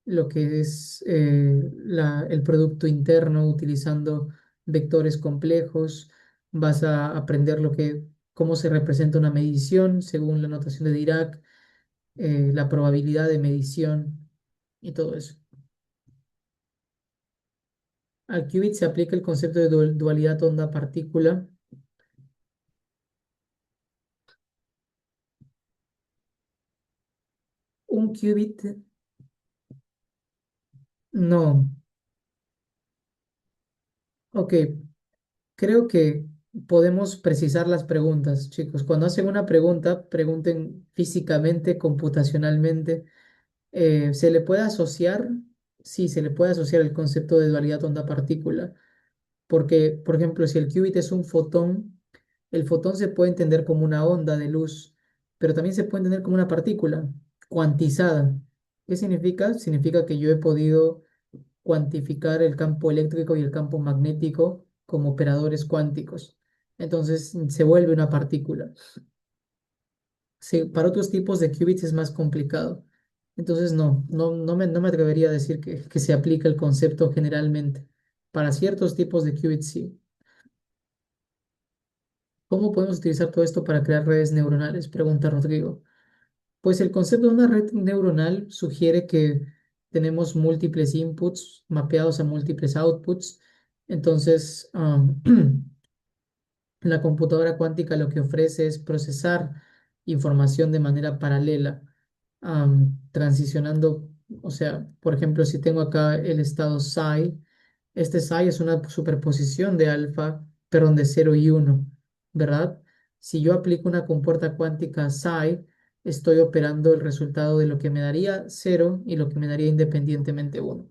lo que es el producto interno utilizando vectores complejos, vas a aprender cómo se representa una medición según la notación de Dirac, la probabilidad de medición y todo eso. Al qubit se aplica el concepto de dualidad onda-partícula. Un qubit, no. Ok, creo que podemos precisar las preguntas, chicos. Cuando hacen una pregunta, pregunten físicamente, computacionalmente. ¿Se le puede asociar? Sí, se le puede asociar el concepto de dualidad onda-partícula. Porque, por ejemplo, si el qubit es un fotón, el fotón se puede entender como una onda de luz, pero también se puede entender como una partícula cuantizada. ¿Qué significa? Significa que yo he podido cuantificar el campo eléctrico y el campo magnético como operadores cuánticos. Entonces se vuelve una partícula. Sí, para otros tipos de qubits es más complicado. Entonces no me atrevería a decir que se aplica el concepto generalmente. Para ciertos tipos de qubits sí. ¿Cómo podemos utilizar todo esto para crear redes neuronales? Pregunta Rodrigo. Pues el concepto de una red neuronal sugiere que tenemos múltiples inputs mapeados a múltiples outputs. Entonces, la computadora cuántica lo que ofrece es procesar información de manera paralela, transicionando, o sea, por ejemplo, si tengo acá el estado psi, este psi es una superposición de alfa, perdón, de 0 y 1, ¿verdad? Si yo aplico una compuerta cuántica psi, estoy operando el resultado de lo que me daría 0 y lo que me daría independientemente 1.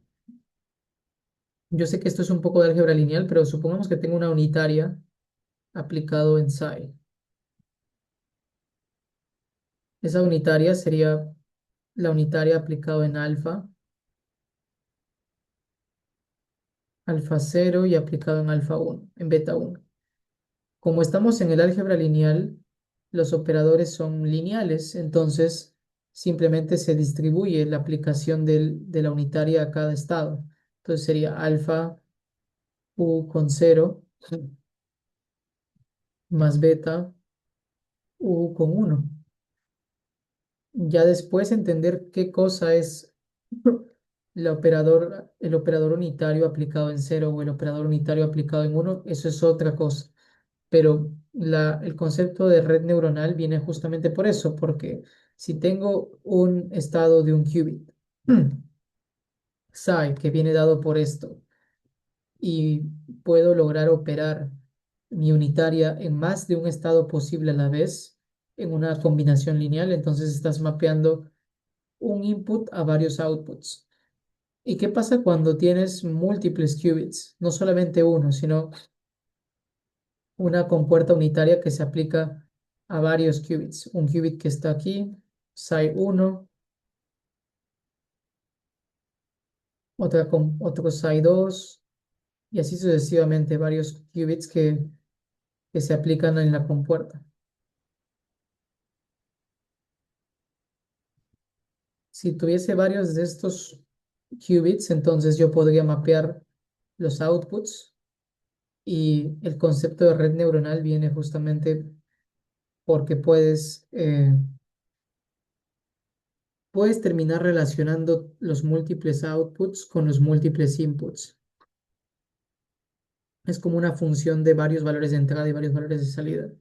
Yo sé que esto es un poco de álgebra lineal, pero supongamos que tengo una unitaria aplicado en psi. Esa unitaria sería la unitaria aplicado en alfa, alfa cero y aplicado en alfa uno, en beta uno. Como estamos en el álgebra lineal, los operadores son lineales, entonces simplemente se distribuye la aplicación de la unitaria a cada estado. Entonces sería alfa u con cero más beta u con uno. Ya después entender qué cosa es el operador unitario aplicado en cero o el operador unitario aplicado en uno, eso es otra cosa. Pero el concepto de red neuronal viene justamente por eso, porque si tengo un estado de un qubit, psi, que viene dado por esto, y puedo lograr operar mi unitaria en más de un estado posible a la vez, en una combinación lineal, entonces estás mapeando un input a varios outputs. ¿Y qué pasa cuando tienes múltiples qubits? No solamente uno, sino una compuerta unitaria que se aplica a varios qubits. Un qubit que está aquí, psi uno, otro psi 2 y así sucesivamente, varios qubits que se aplican en la compuerta. Si tuviese varios de estos qubits, entonces yo podría mapear los outputs y el concepto de red neuronal viene justamente porque puedes terminar relacionando los múltiples outputs con los múltiples inputs. Es como una función de varios valores de entrada y varios valores de salida.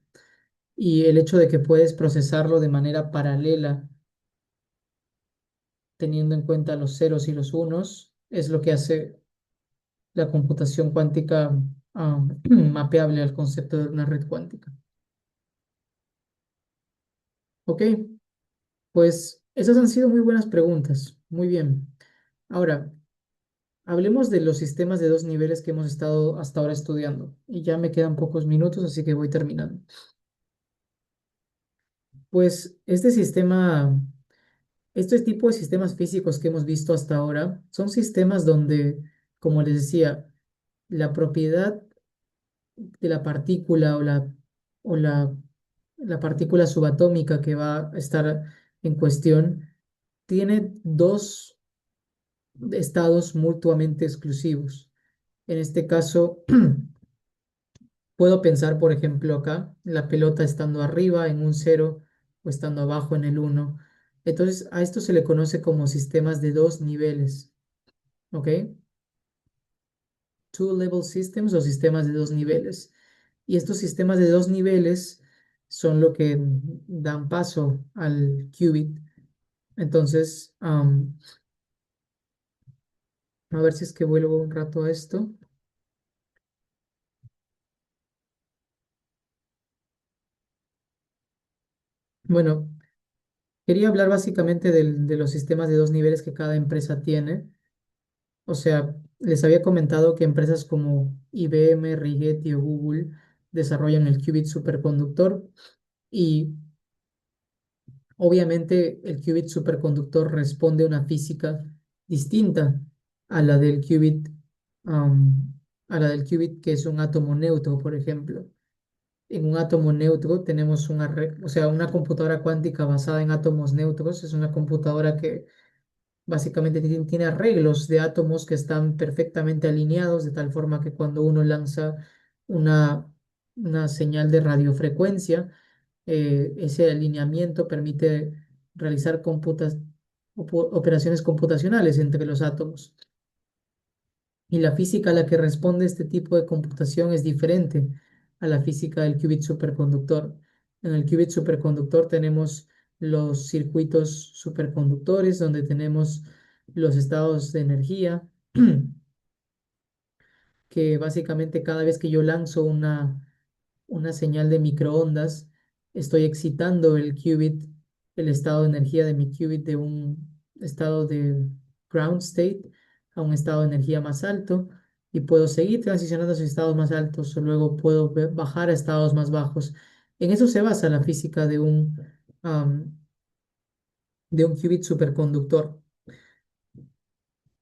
Y el hecho de que puedes procesarlo de manera paralela, teniendo en cuenta los ceros y los unos, es lo que hace la computación cuántica mapeable al concepto de una red cuántica. Ok, pues esas han sido muy buenas preguntas. Muy bien. Ahora, hablemos de los sistemas de dos niveles que hemos estado hasta ahora estudiando. Y ya me quedan pocos minutos, así que voy terminando. Pues este tipo de sistemas físicos que hemos visto hasta ahora son sistemas donde, como les decía, la propiedad de la partícula o la partícula subatómica que va a estar en cuestión tiene dos estados mutuamente exclusivos. En este caso, puedo pensar, por ejemplo, acá, la pelota estando arriba en un cero o estando abajo en el uno. Entonces, a esto se le conoce como sistemas de dos niveles, ¿ok? Two-level systems o sistemas de dos niveles. Y estos sistemas de dos niveles son lo que dan paso al qubit. Entonces, a ver si es que vuelvo un rato a esto. Bueno, quería hablar básicamente de los sistemas de dos niveles que cada empresa tiene. O sea, les había comentado que empresas como IBM, Rigetti o Google desarrollan el qubit superconductor y obviamente el qubit superconductor responde a una física distinta a la del qubit, am, a la del qubit que es un átomo neutro, por ejemplo. En un átomo neutro tenemos o sea, una computadora cuántica basada en átomos neutros es una computadora que básicamente tiene arreglos de átomos que están perfectamente alineados de tal forma que cuando uno lanza una, una señal de radiofrecuencia, ese alineamiento permite realizar operaciones computacionales entre los átomos. Y la física a la que responde este tipo de computación es diferente a la física del qubit superconductor. En el qubit superconductor tenemos los circuitos superconductores, donde tenemos los estados de energía, que básicamente cada vez que yo lanzo una señal de microondas, estoy excitando el qubit, el estado de energía de mi qubit de un estado de ground state a un estado de energía más alto y puedo seguir transicionando a esos estados más altos o luego puedo bajar a estados más bajos. En eso se basa la física de un qubit superconductor.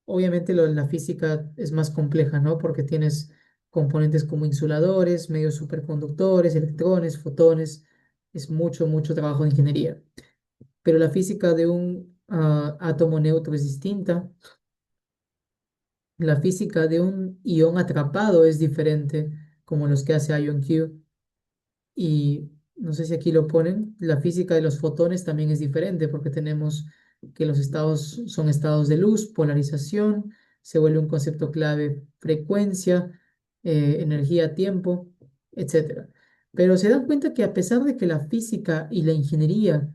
Obviamente la física es más compleja, ¿no? Porque tienes componentes como insuladores, medios superconductores, electrones, fotones. Es mucho, mucho trabajo de ingeniería. Pero la física de un átomo neutro es distinta. La física de un ion atrapado es diferente, como los que hace IonQ. Y no sé si aquí lo ponen, la física de los fotones también es diferente porque tenemos que los estados son estados de luz, polarización, se vuelve un concepto clave frecuencia, energía, tiempo, etcétera. Pero se dan cuenta que a pesar de que la física y la ingeniería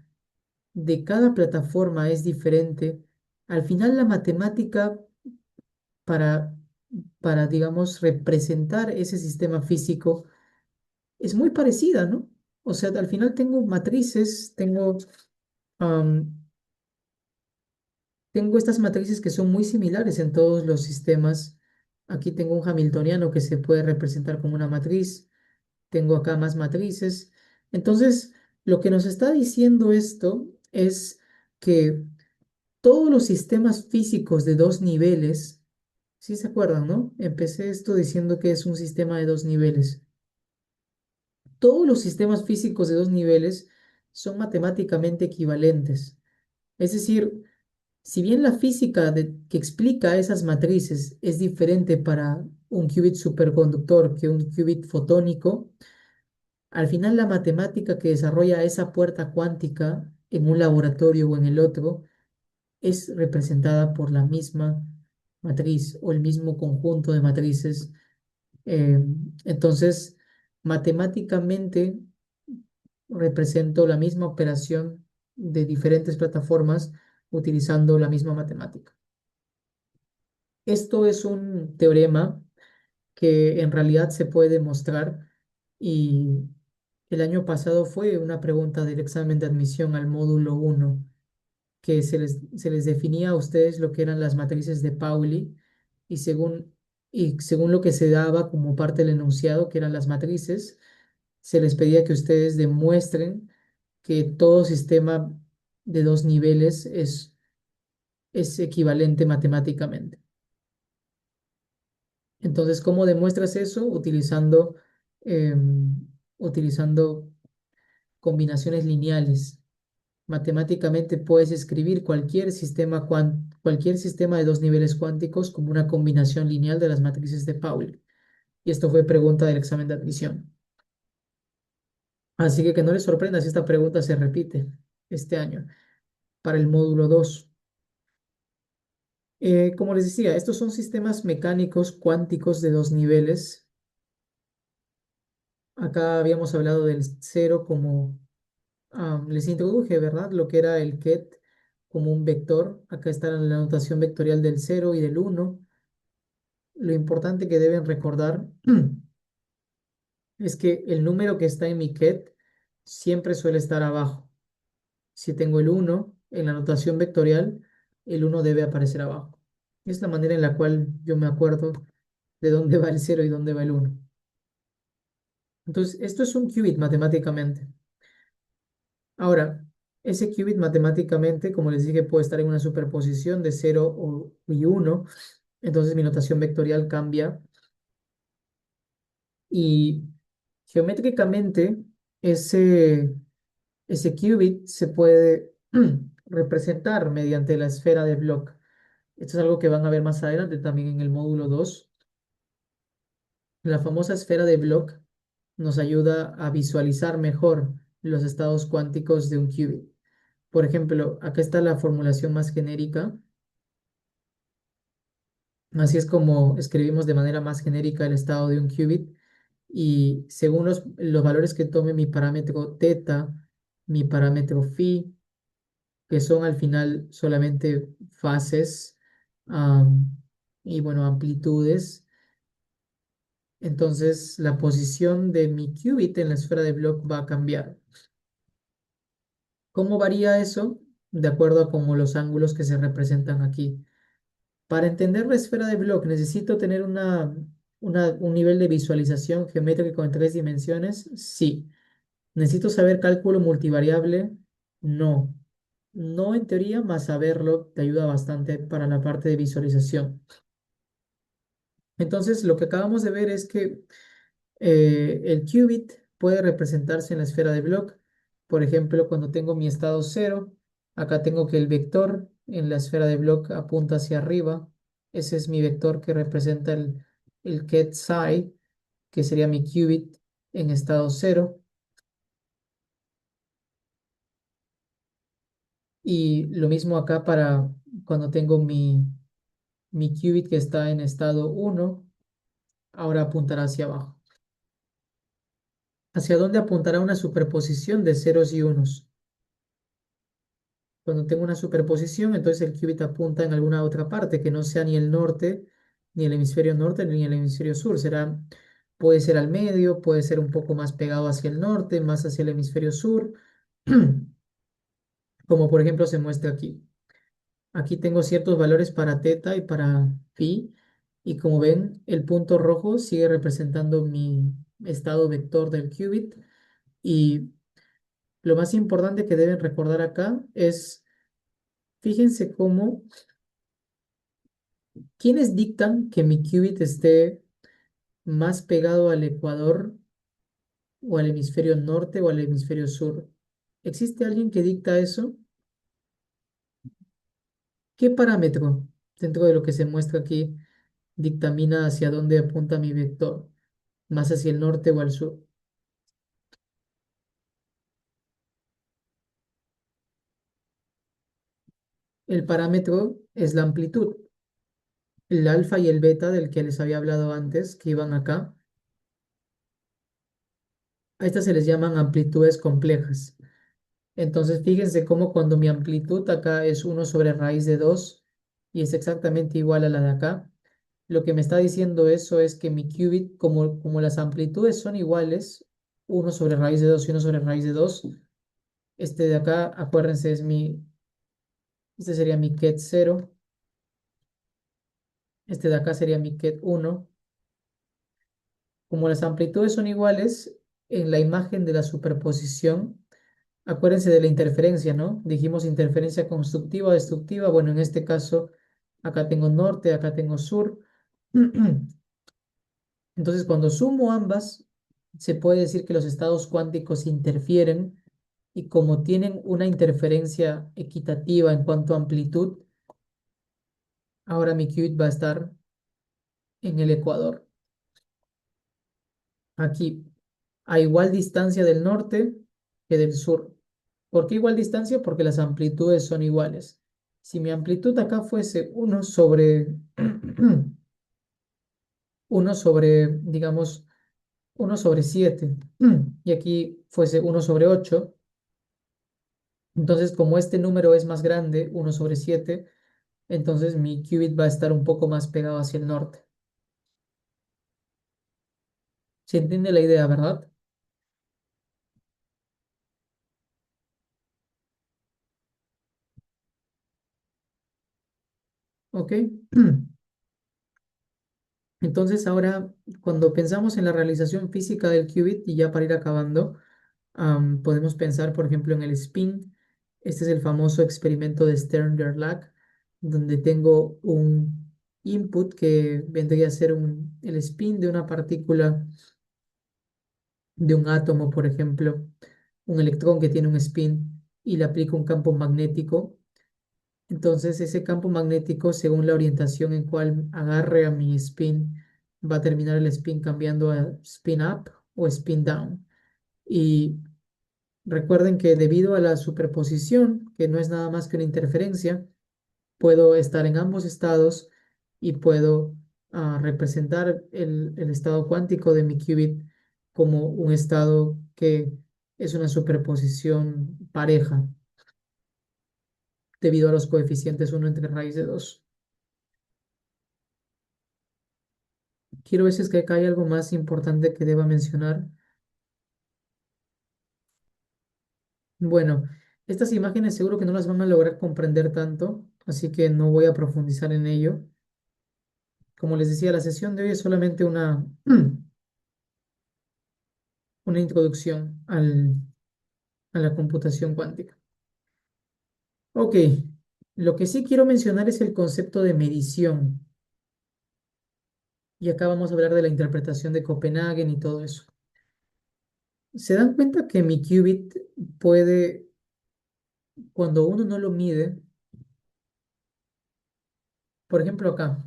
de cada plataforma es diferente, al final la matemática para, digamos, representar ese sistema físico es muy parecida, ¿no? O sea, al final tengo matrices, am, tengo estas matrices que son muy similares en todos los sistemas. Aquí tengo un hamiltoniano que se puede representar como una matriz. Tengo acá más matrices. Entonces, lo que nos está diciendo esto es que todos los sistemas físicos de dos niveles, ¿sí se acuerdan, no? Empecé esto diciendo que es un sistema de dos niveles. Todos los sistemas físicos de dos niveles son matemáticamente equivalentes. Es decir, si bien la física que explica esas matrices es diferente para un qubit superconductor que un qubit fotónico, al final la matemática que desarrolla esa puerta cuántica en un laboratorio o en el otro es representada por la misma matriz o el mismo conjunto de matrices. Eh, entonces, matemáticamente represento la misma operación de diferentes plataformas utilizando la misma matemática. Esto es un teorema que en realidad se puede demostrar y el año pasado fue una pregunta del examen de admisión al módulo 1 que se les definía a ustedes lo que eran las matrices de Pauli y según lo que se daba como parte del enunciado, que eran las matrices, se les pedía que ustedes demuestren que todo sistema de dos niveles es equivalente matemáticamente. Entonces, ¿cómo demuestras eso? Utilizando combinaciones lineales. Matemáticamente puedes escribir cualquier sistema de dos niveles cuánticos como una combinación lineal de las matrices de Pauli. Y esto fue pregunta del examen de admisión. Así que no les sorprenda si esta pregunta se repite este año para el módulo 2. Como les decía, estos son sistemas mecánicos cuánticos de dos niveles. Acá habíamos hablado del cero como les introduje, ¿verdad? Lo que era el ket como un vector. Acá está la notación vectorial del cero y del uno. Lo importante que deben recordar es que el número que está en mi ket siempre suele estar abajo. Si tengo el uno en la notación vectorial, el uno debe aparecer abajo. Es la manera en la cual yo me acuerdo de dónde va el cero y dónde va el uno. Entonces, esto es un qubit matemáticamente. Ahora, ese qubit matemáticamente, como les dije, puede estar en una superposición de 0 y 1. Entonces mi notación vectorial cambia y geométricamente ese, ese qubit se puede representar mediante la esfera de Bloch. Esto es algo que van a ver más adelante también en el módulo 2. La famosa esfera de Bloch nos ayuda a visualizar mejor los estados cuánticos de un qubit. Por ejemplo, acá está la formulación más genérica. Así es como escribimos de manera más genérica el estado de un qubit. Y según los valores que tome mi parámetro teta, mi parámetro phi, que son al final solamente fases, am, y bueno, amplitudes, entonces la posición de mi qubit en la esfera de Bloch va a cambiar. ¿Cómo varía eso? De acuerdo a como los ángulos que se representan aquí. Para entender la esfera de Bloch necesito tener un nivel de visualización geométrico en tres dimensiones. Sí. ¿Necesito saber cálculo multivariable? No. No en teoría, más saberlo te ayuda bastante para la parte de visualización. Entonces, lo que acabamos de ver es que el qubit puede representarse en la esfera de Bloch. Por ejemplo, cuando tengo mi estado cero, acá tengo que el vector en la esfera de Bloch apunta hacia arriba. Ese es mi vector que representa el ket psi, que sería mi qubit en estado cero. Y lo mismo acá para cuando tengo mi qubit que está en estado uno, ahora apuntará hacia abajo. ¿Hacia dónde apuntará una superposición de ceros y unos? Cuando tengo una superposición, entonces el qubit apunta en alguna otra parte que no sea ni el norte, ni el hemisferio norte, ni el hemisferio sur. Puede ser al medio, puede ser un poco más pegado hacia el norte, más hacia el hemisferio sur, como por ejemplo se muestra aquí. Aquí tengo ciertos valores para teta y para phi, y como ven, el punto rojo sigue representando mi estado vector del qubit. Y lo más importante que deben recordar acá es, fíjense cómo, ¿quiénes dictan que mi qubit esté más pegado al ecuador o al hemisferio norte o al hemisferio sur? ¿Existe alguien que dicta eso? ¿Qué parámetro dentro de lo que se muestra aquí dictamina hacia dónde apunta mi vector? ¿Más hacia el norte o al sur? El parámetro es la amplitud. El alfa y el beta del que les había hablado antes, que iban acá, a estas se les llaman amplitudes complejas. Entonces, fíjense cómo cuando mi amplitud acá es uno sobre raíz de 2 y es exactamente igual a la de acá, lo que me está diciendo eso es que mi qubit, como las amplitudes son iguales, uno sobre raíz de 2 y uno sobre raíz de 2, este de acá, acuérdense, este sería mi ket cero, este de acá sería mi ket uno. Como las amplitudes son iguales, en la imagen de la superposición, acuérdense de la interferencia, ¿no? Dijimos interferencia constructiva o destructiva. Bueno, en este caso, acá tengo norte, acá tengo sur. Entonces, cuando sumo ambas, se puede decir que los estados cuánticos interfieren y como tienen una interferencia equitativa en cuanto a amplitud, ahora mi qubit va a estar en el ecuador. Aquí, a igual distancia del norte que del sur. ¿Por qué igual distancia? Porque las amplitudes son iguales. Si mi amplitud acá fuese uno sobre, uno sobre, digamos, uno sobre 7 y aquí fuese uno sobre 8, entonces como este número es más grande, uno sobre 7, entonces mi qubit va a estar un poco más pegado hacia el norte. ¿Se entiende la idea, verdad? Ok. Entonces ahora, cuando pensamos en la realización física del qubit, y ya para ir acabando, podemos pensar, por ejemplo, en el spin. Este es el famoso experimento de Stern-Gerlach, donde tengo un input que vendría a ser el spin de una partícula, de un átomo, por ejemplo, un electrón que tiene un spin y le aplico un campo magnético. Entonces, ese campo magnético, según la orientación en cual agarre a mi spin, va a terminar el spin cambiando a spin up o spin down. Y recuerden que debido a la superposición, que no es nada más que una interferencia, puedo estar en ambos estados y puedo representar el estado cuántico de mi qubit como un estado que es una superposición pareja debido a los coeficientes uno entre raíz de 2. Quiero ver si es que acá hay algo más importante que deba mencionar. Bueno, estas imágenes seguro que no las van a lograr comprender tanto, así que no voy a profundizar en ello. Como les decía, la sesión de hoy es solamente una introducción a la computación cuántica. Ok, lo que sí quiero mencionar es el concepto de medición. Y acá vamos a hablar de la interpretación de Copenhagen y todo eso. ¿Se dan cuenta que mi qubit puede, cuando uno no lo mide, por ejemplo acá,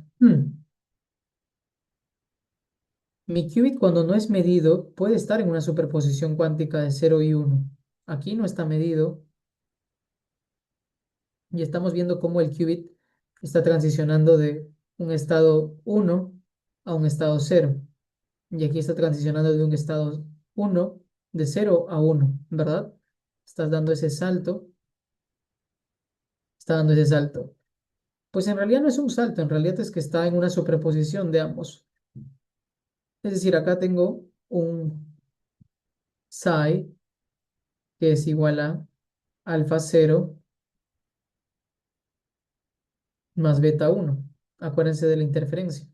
mi qubit cuando no es medido puede estar en una superposición cuántica de 0 y 1. Aquí no está medido y estamos viendo cómo el qubit está transicionando de un estado 1 a un estado 0. Y aquí está transicionando de un estado 1, de 0 a 1, ¿verdad? Estás dando ese salto, está dando ese salto. Pues en realidad no es un salto, en realidad es que está en una superposición de ambos. Es decir, acá tengo un psi que es igual a alfa 0 más beta 1. Acuérdense de la interferencia.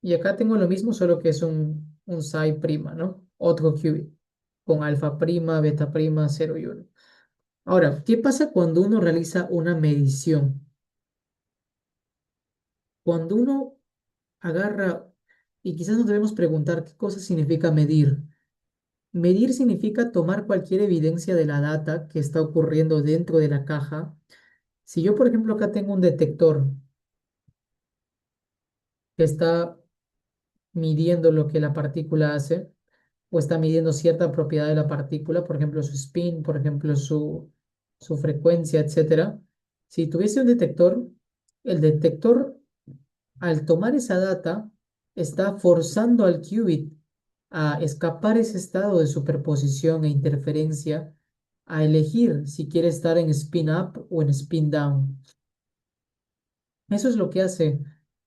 Y acá tengo lo mismo, solo que es un psi prima, ¿no? Otro qubit, con alfa prima, beta prima, 0 y 1. Ahora, ¿qué pasa cuando uno realiza una medición? Cuando uno agarra, y quizás nos debemos preguntar qué cosa significa medir. Medir significa tomar cualquier evidencia de la data que está ocurriendo dentro de la caja. Si yo, por ejemplo, acá tengo un detector que está midiendo lo que la partícula hace, o está midiendo cierta propiedad de la partícula, por ejemplo, su spin, por ejemplo, su frecuencia, etcétera. Si tuviese un detector, el detector, al tomar esa data, está forzando al qubit a escapar ese estado de superposición e interferencia, a elegir si quiere estar en spin up o en spin down. Eso es lo que hace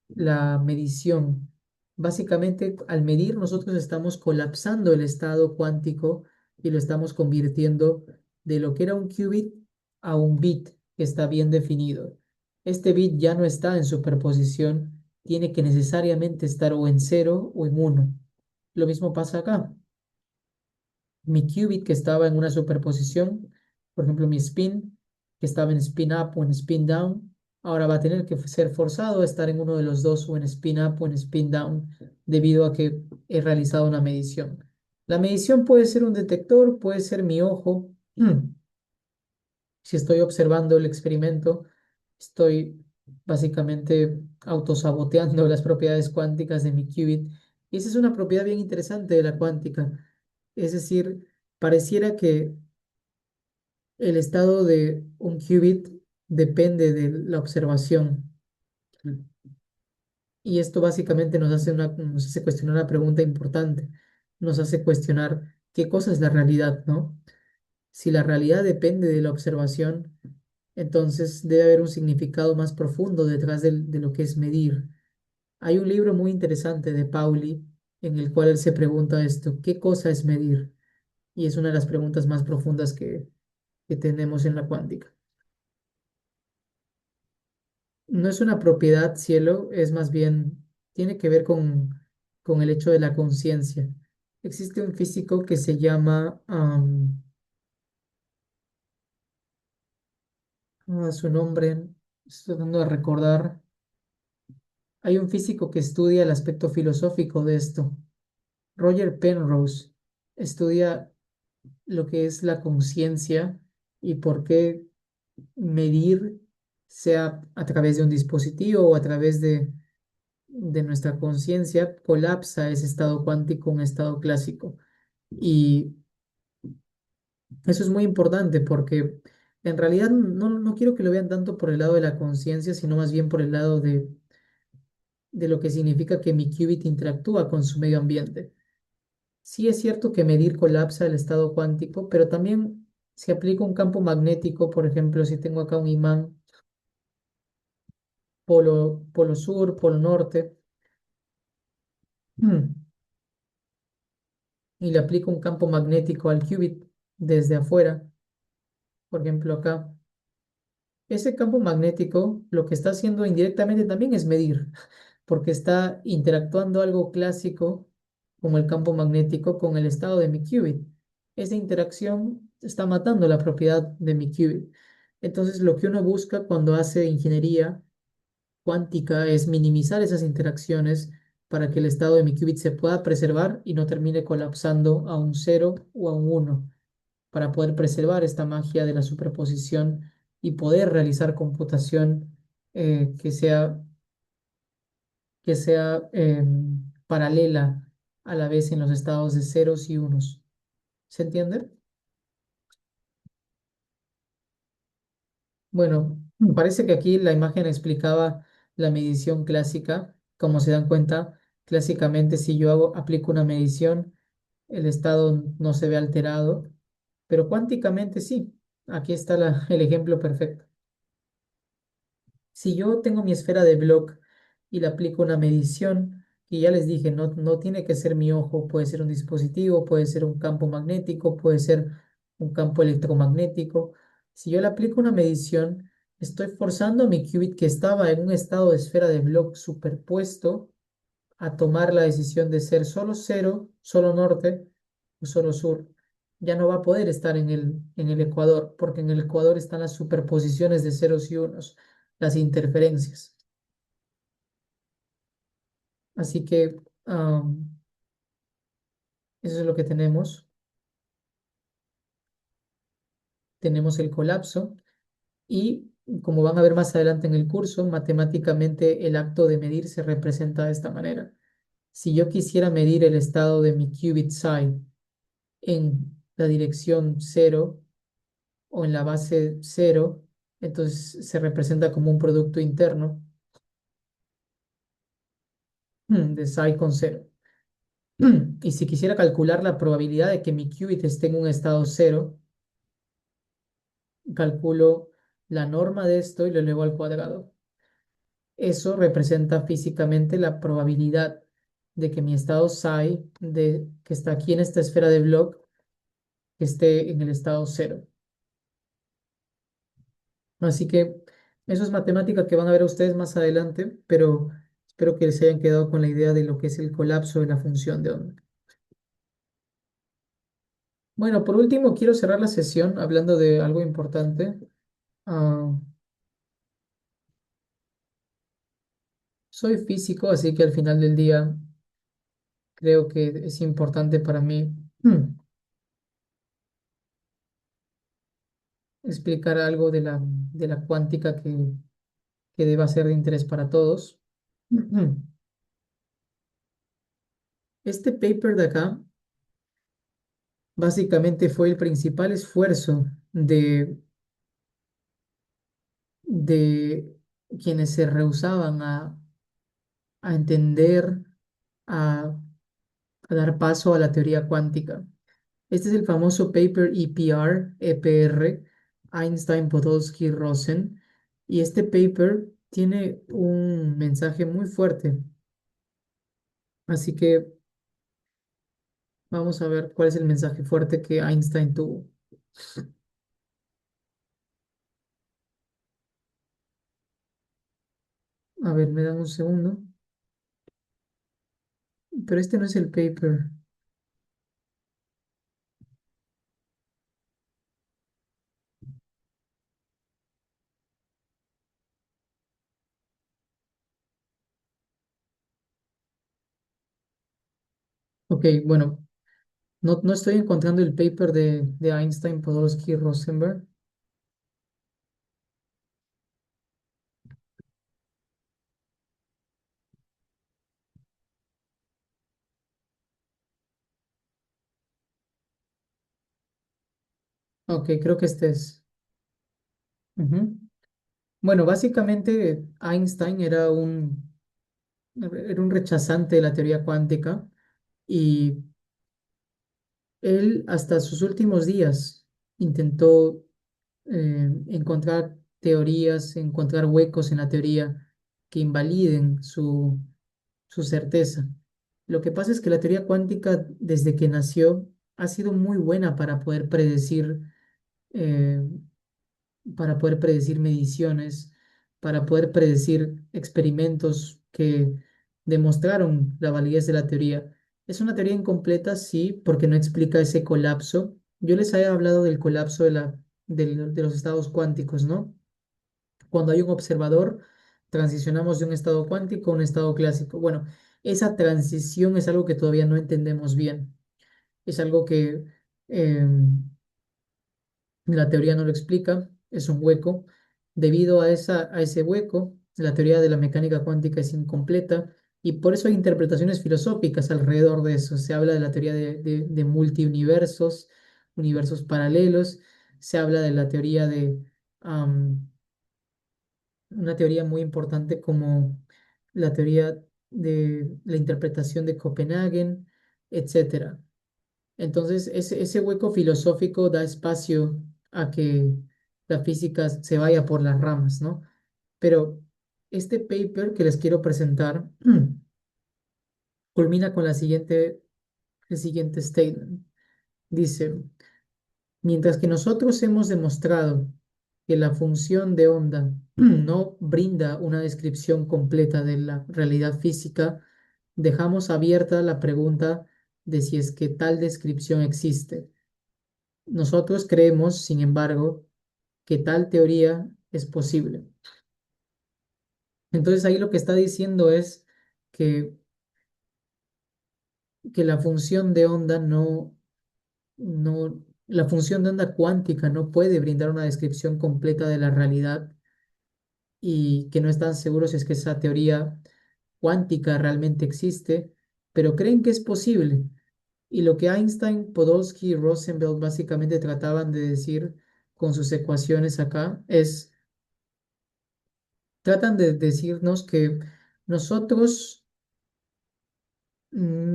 la medición. Básicamente, al medir, nosotros estamos colapsando el estado cuántico y lo estamos convirtiendo de lo que era un qubit a un bit que está bien definido. Este bit ya no está en superposición, tiene que necesariamente estar o en 0 o en 1. Lo mismo pasa acá. Mi qubit que estaba en una superposición, por ejemplo, mi spin que estaba en spin up o en spin down, ahora va a tener que ser forzado a estar en uno de los dos, o en spin up o en spin down, debido a que he realizado una medición. La medición puede ser un detector, puede ser mi ojo. Si estoy observando el experimento, estoy básicamente autosaboteando las propiedades cuánticas de mi qubit. Y esa es una propiedad bien interesante de la cuántica. Es decir, pareciera que el estado de un qubit depende de la observación. Y esto básicamente nos hace cuestionar una pregunta importante. Nos hace cuestionar qué cosa es la realidad, ¿no? Si la realidad depende de la observación, entonces debe haber un significado más profundo detrás de lo que es medir. Hay un libro muy interesante de Pauli en el cual él se pregunta esto: ¿qué cosa es medir? Y es una de las preguntas más profundas que tenemos en la cuántica. No es una propiedad, cielo, es más bien, tiene que ver con el hecho de la conciencia. Existe un físico que se llama, su nombre, estoy tratando de recordar. Hay un físico que estudia el aspecto filosófico de esto. Roger Penrose estudia lo que es la conciencia y por qué medir, sea a través de un dispositivo o a través de nuestra conciencia, colapsa ese estado cuántico, un estado clásico. Y eso es muy importante porque en realidad no quiero que lo vean tanto por el lado de la conciencia, sino más bien por el lado de lo que significa que mi qubit interactúa con su medio ambiente. Sí es cierto que medir colapsa el estado cuántico, pero también se aplica un campo magnético. Por ejemplo, si tengo acá un imán polo sur, polo norte, y le aplico un campo magnético al qubit desde afuera, por ejemplo acá, ese campo magnético lo que está haciendo indirectamente también es medir, porque está interactuando algo clásico como el campo magnético con el estado de mi qubit. esa interacción está matando la propiedad de mi qubit. Entonces, lo que uno busca cuando hace ingeniería cuántica es minimizar esas interacciones para que el estado de mi qubit se pueda preservar y no termine colapsando a un cero o a un uno, para poder preservar esta magia de la superposición y poder realizar computación que sea paralela a la vez en los estados de ceros y unos. ¿Se entiende? Bueno, me parece que aquí la imagen explicaba la medición clásica. Como se dan cuenta, clásicamente si yo aplico una medición, el estado no se ve alterado, pero cuánticamente sí. Aquí está el ejemplo perfecto. Si yo tengo mi esfera de Bloch y le aplico una medición, y ya les dije, no tiene que ser mi ojo, puede ser un dispositivo, puede ser un campo magnético, puede ser un campo electromagnético. Si yo le aplico una medición, estoy forzando a mi qubit que estaba en un estado de esfera de Bloch superpuesto a tomar la decisión de ser solo cero, solo norte o solo sur. Ya no va a poder estar en el ecuador, porque en el ecuador están las superposiciones de ceros y unos, las interferencias. Así que eso es lo que tenemos. Tenemos el colapso y, como van a ver más adelante en el curso, matemáticamente el acto de medir se representa de esta manera. Si yo quisiera medir el estado de mi qubit psi en la dirección cero, o en la base cero, entonces se representa como un producto interno de psi con cero. Y si quisiera calcular la probabilidad de que mi qubit esté en un estado cero, calculo la norma de esto y lo elevo al cuadrado. Eso representa físicamente la probabilidad de que mi estado psi, que está aquí en esta esfera de Bloch, esté en el estado cero. Así que eso es matemática que van a ver ustedes más adelante, pero espero que se hayan quedado con la idea de lo que es el colapso de la función de onda. Bueno, por último, quiero cerrar la sesión hablando de algo importante. Ah, Soy físico, así que al final del día creo que es importante para mí explicar algo de la cuántica que deba ser de interés para todos. Este paper de acá básicamente fue el principal esfuerzo de quienes se rehusaban a entender, a, a dar paso a la teoría cuántica. Este es el famoso paper EPR, Einstein, Podolsky, Rosen, y este paper tiene un mensaje muy fuerte. Así que vamos a ver cuál es el mensaje fuerte que Einstein tuvo. A ver, me dan un segundo, pero este no es el paper. Ok, bueno, no estoy encontrando el paper de Einstein, Podolsky, Rosenberg. Ok, creo que este es. Ujú. Bueno, básicamente Einstein era un rechazante de la teoría cuántica y él hasta sus últimos días intentó encontrar teorías, encontrar huecos en la teoría que invaliden su certeza. Lo que pasa es que la teoría cuántica, desde que nació, ha sido muy buena eh, para poder predecir mediciones, para poder predecir experimentos que demostraron la validez de la teoría. Es una teoría incompleta, sí, porque no explica ese colapso, yo les había hablado del colapso de los estados cuánticos, ¿no? Cuando hay un observador, transicionamos de un estado cuántico a un estado clásico. Bueno, esa transición es algo que todavía no entendemos bien. Es algo que la teoría no lo explica, es un hueco. Debido a ese hueco, la teoría de la mecánica cuántica es incompleta y por eso hay interpretaciones filosóficas alrededor de eso. Se habla de la teoría de multiuniversos, universos paralelos, se habla de la teoría de una teoría muy importante como la teoría de la interpretación de Copenhagen, etcétera. Entonces, ese hueco filosófico da espacio a que la física se vaya por las ramas, ¿no? Pero este paper que les quiero presentar culmina con el siguiente statement. Dice, mientras que nosotros hemos demostrado que la función de onda no brinda una descripción completa de la realidad física, dejamos abierta la pregunta de si es que tal descripción existe. Nosotros creemos, sin embargo, que tal teoría es posible. Entonces ahí lo que está diciendo es que, que la función de onda la función de onda cuántica no puede brindar una descripción completa de la realidad y que no están seguros si es que esa teoría cuántica realmente existe, pero creen que es posible. Y lo que Einstein, Podolsky y Rosenfeld básicamente trataban de decir con sus ecuaciones acá es tratan de decirnos que nosotros,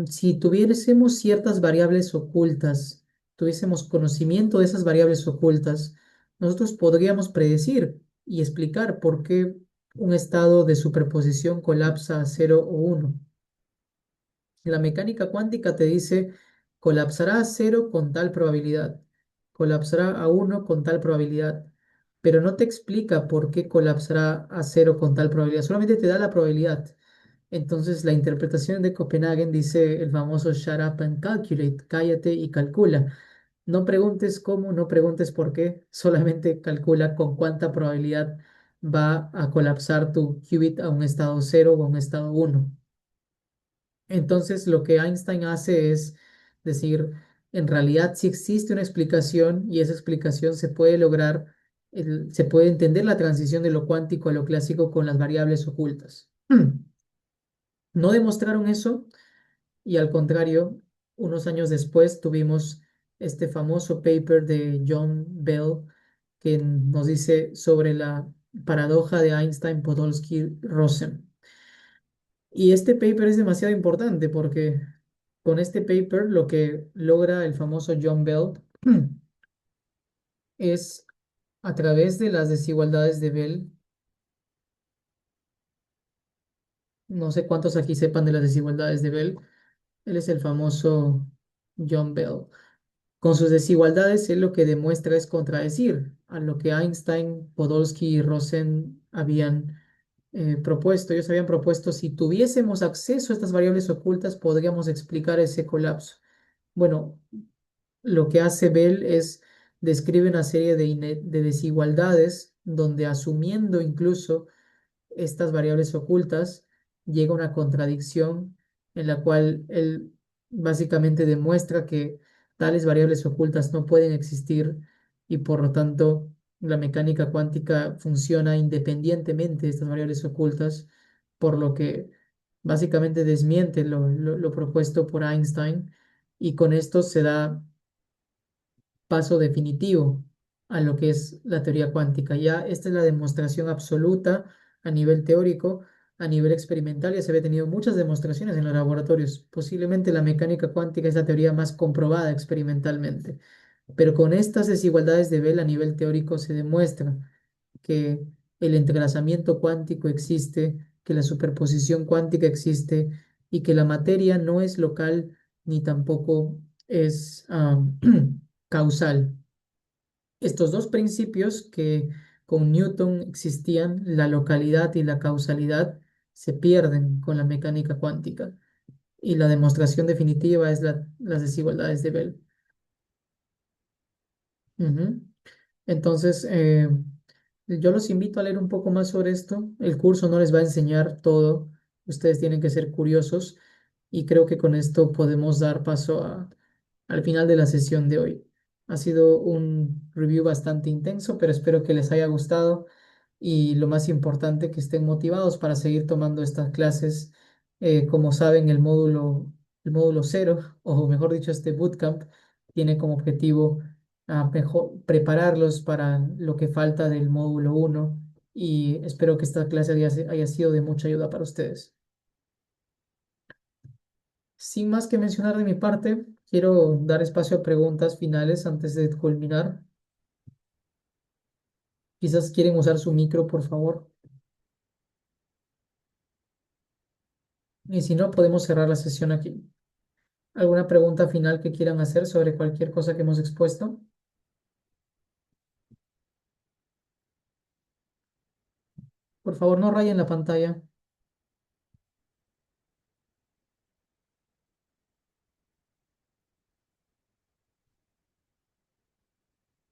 si tuviésemos ciertas variables ocultas, tuviésemos conocimiento de esas variables ocultas, nosotros podríamos predecir y explicar por qué un estado de superposición colapsa a cero o uno. La mecánica cuántica te dice colapsará a cero con tal probabilidad, colapsará a uno con tal probabilidad, pero no te explica por qué colapsará a cero con tal probabilidad, solamente te da la probabilidad. Entonces, la interpretación de Copenhagen dice el famoso shut up and calculate, cállate y calcula. No preguntes cómo, no preguntes por qué, solamente calcula con cuánta probabilidad va a colapsar tu qubit a un estado cero o a un estado uno. Entonces, lo que Einstein hace es decir, en realidad sí existe una explicación y esa explicación se puede lograr, se puede entender la transición de lo cuántico a lo clásico con las variables ocultas. No demostraron eso y al contrario, unos años después tuvimos este famoso paper de John Bell que nos dice sobre la paradoja de Einstein-Podolsky-Rosen. Y este paper es demasiado importante porque con este paper lo que logra el famoso John Bell es a través de las desigualdades de Bell, no sé cuántos aquí sepan de las desigualdades de Bell, él es el famoso John Bell. Con sus desigualdades, él lo que demuestra es contradecir a lo que Einstein, Podolsky y Rosen habían propuesto. Ellos habían propuesto, si tuviésemos acceso a estas variables ocultas, podríamos explicar ese colapso. Bueno, lo que hace Bell es describe una serie de desigualdades donde asumiendo incluso estas variables ocultas, llega a una contradicción en la cual él básicamente demuestra que tales variables ocultas no pueden existir y por lo tanto la mecánica cuántica funciona independientemente de estas variables ocultas, por lo que básicamente desmiente lo propuesto por Einstein y con esto se da paso definitivo a lo que es la teoría cuántica. Ya esta es la demostración absoluta a nivel teórico, a nivel experimental ya se había tenido muchas demostraciones en los laboratorios. Posiblemente la mecánica cuántica es la teoría más comprobada experimentalmente, pero con estas desigualdades de Bell a nivel teórico se demuestra que el entrelazamiento cuántico existe, que la superposición cuántica existe y que la materia no es local ni tampoco es causal. Estos dos principios que con Newton existían, la localidad y la causalidad, se pierden con la mecánica cuántica. Y la demostración definitiva es las desigualdades de Bell. Ujú. Entonces, yo los invito a leer un poco más sobre esto. El curso no les va a enseñar todo. Ustedes tienen que ser curiosos y creo que con esto podemos dar paso al final de la sesión de hoy. Ha sido un review bastante intenso, pero espero que les haya gustado y lo más importante, que estén motivados para seguir tomando estas clases. Como saben, el módulo cero, o mejor dicho, este bootcamp, tiene como objetivo prepararlos para lo que falta del módulo uno y espero que esta clase haya sido de mucha ayuda para ustedes. Sin más que mencionar de mi parte, quiero dar espacio a preguntas finales antes de culminar. Quizás quieren usar su micro, por favor. Y si no, podemos cerrar la sesión aquí. ¿Alguna pregunta final que quieran hacer sobre cualquier cosa que hemos expuesto? Por favor, no rayen la pantalla.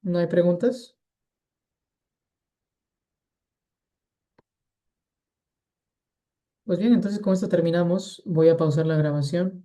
¿No hay preguntas? Pues bien, entonces con esto terminamos. Voy a pausar la grabación.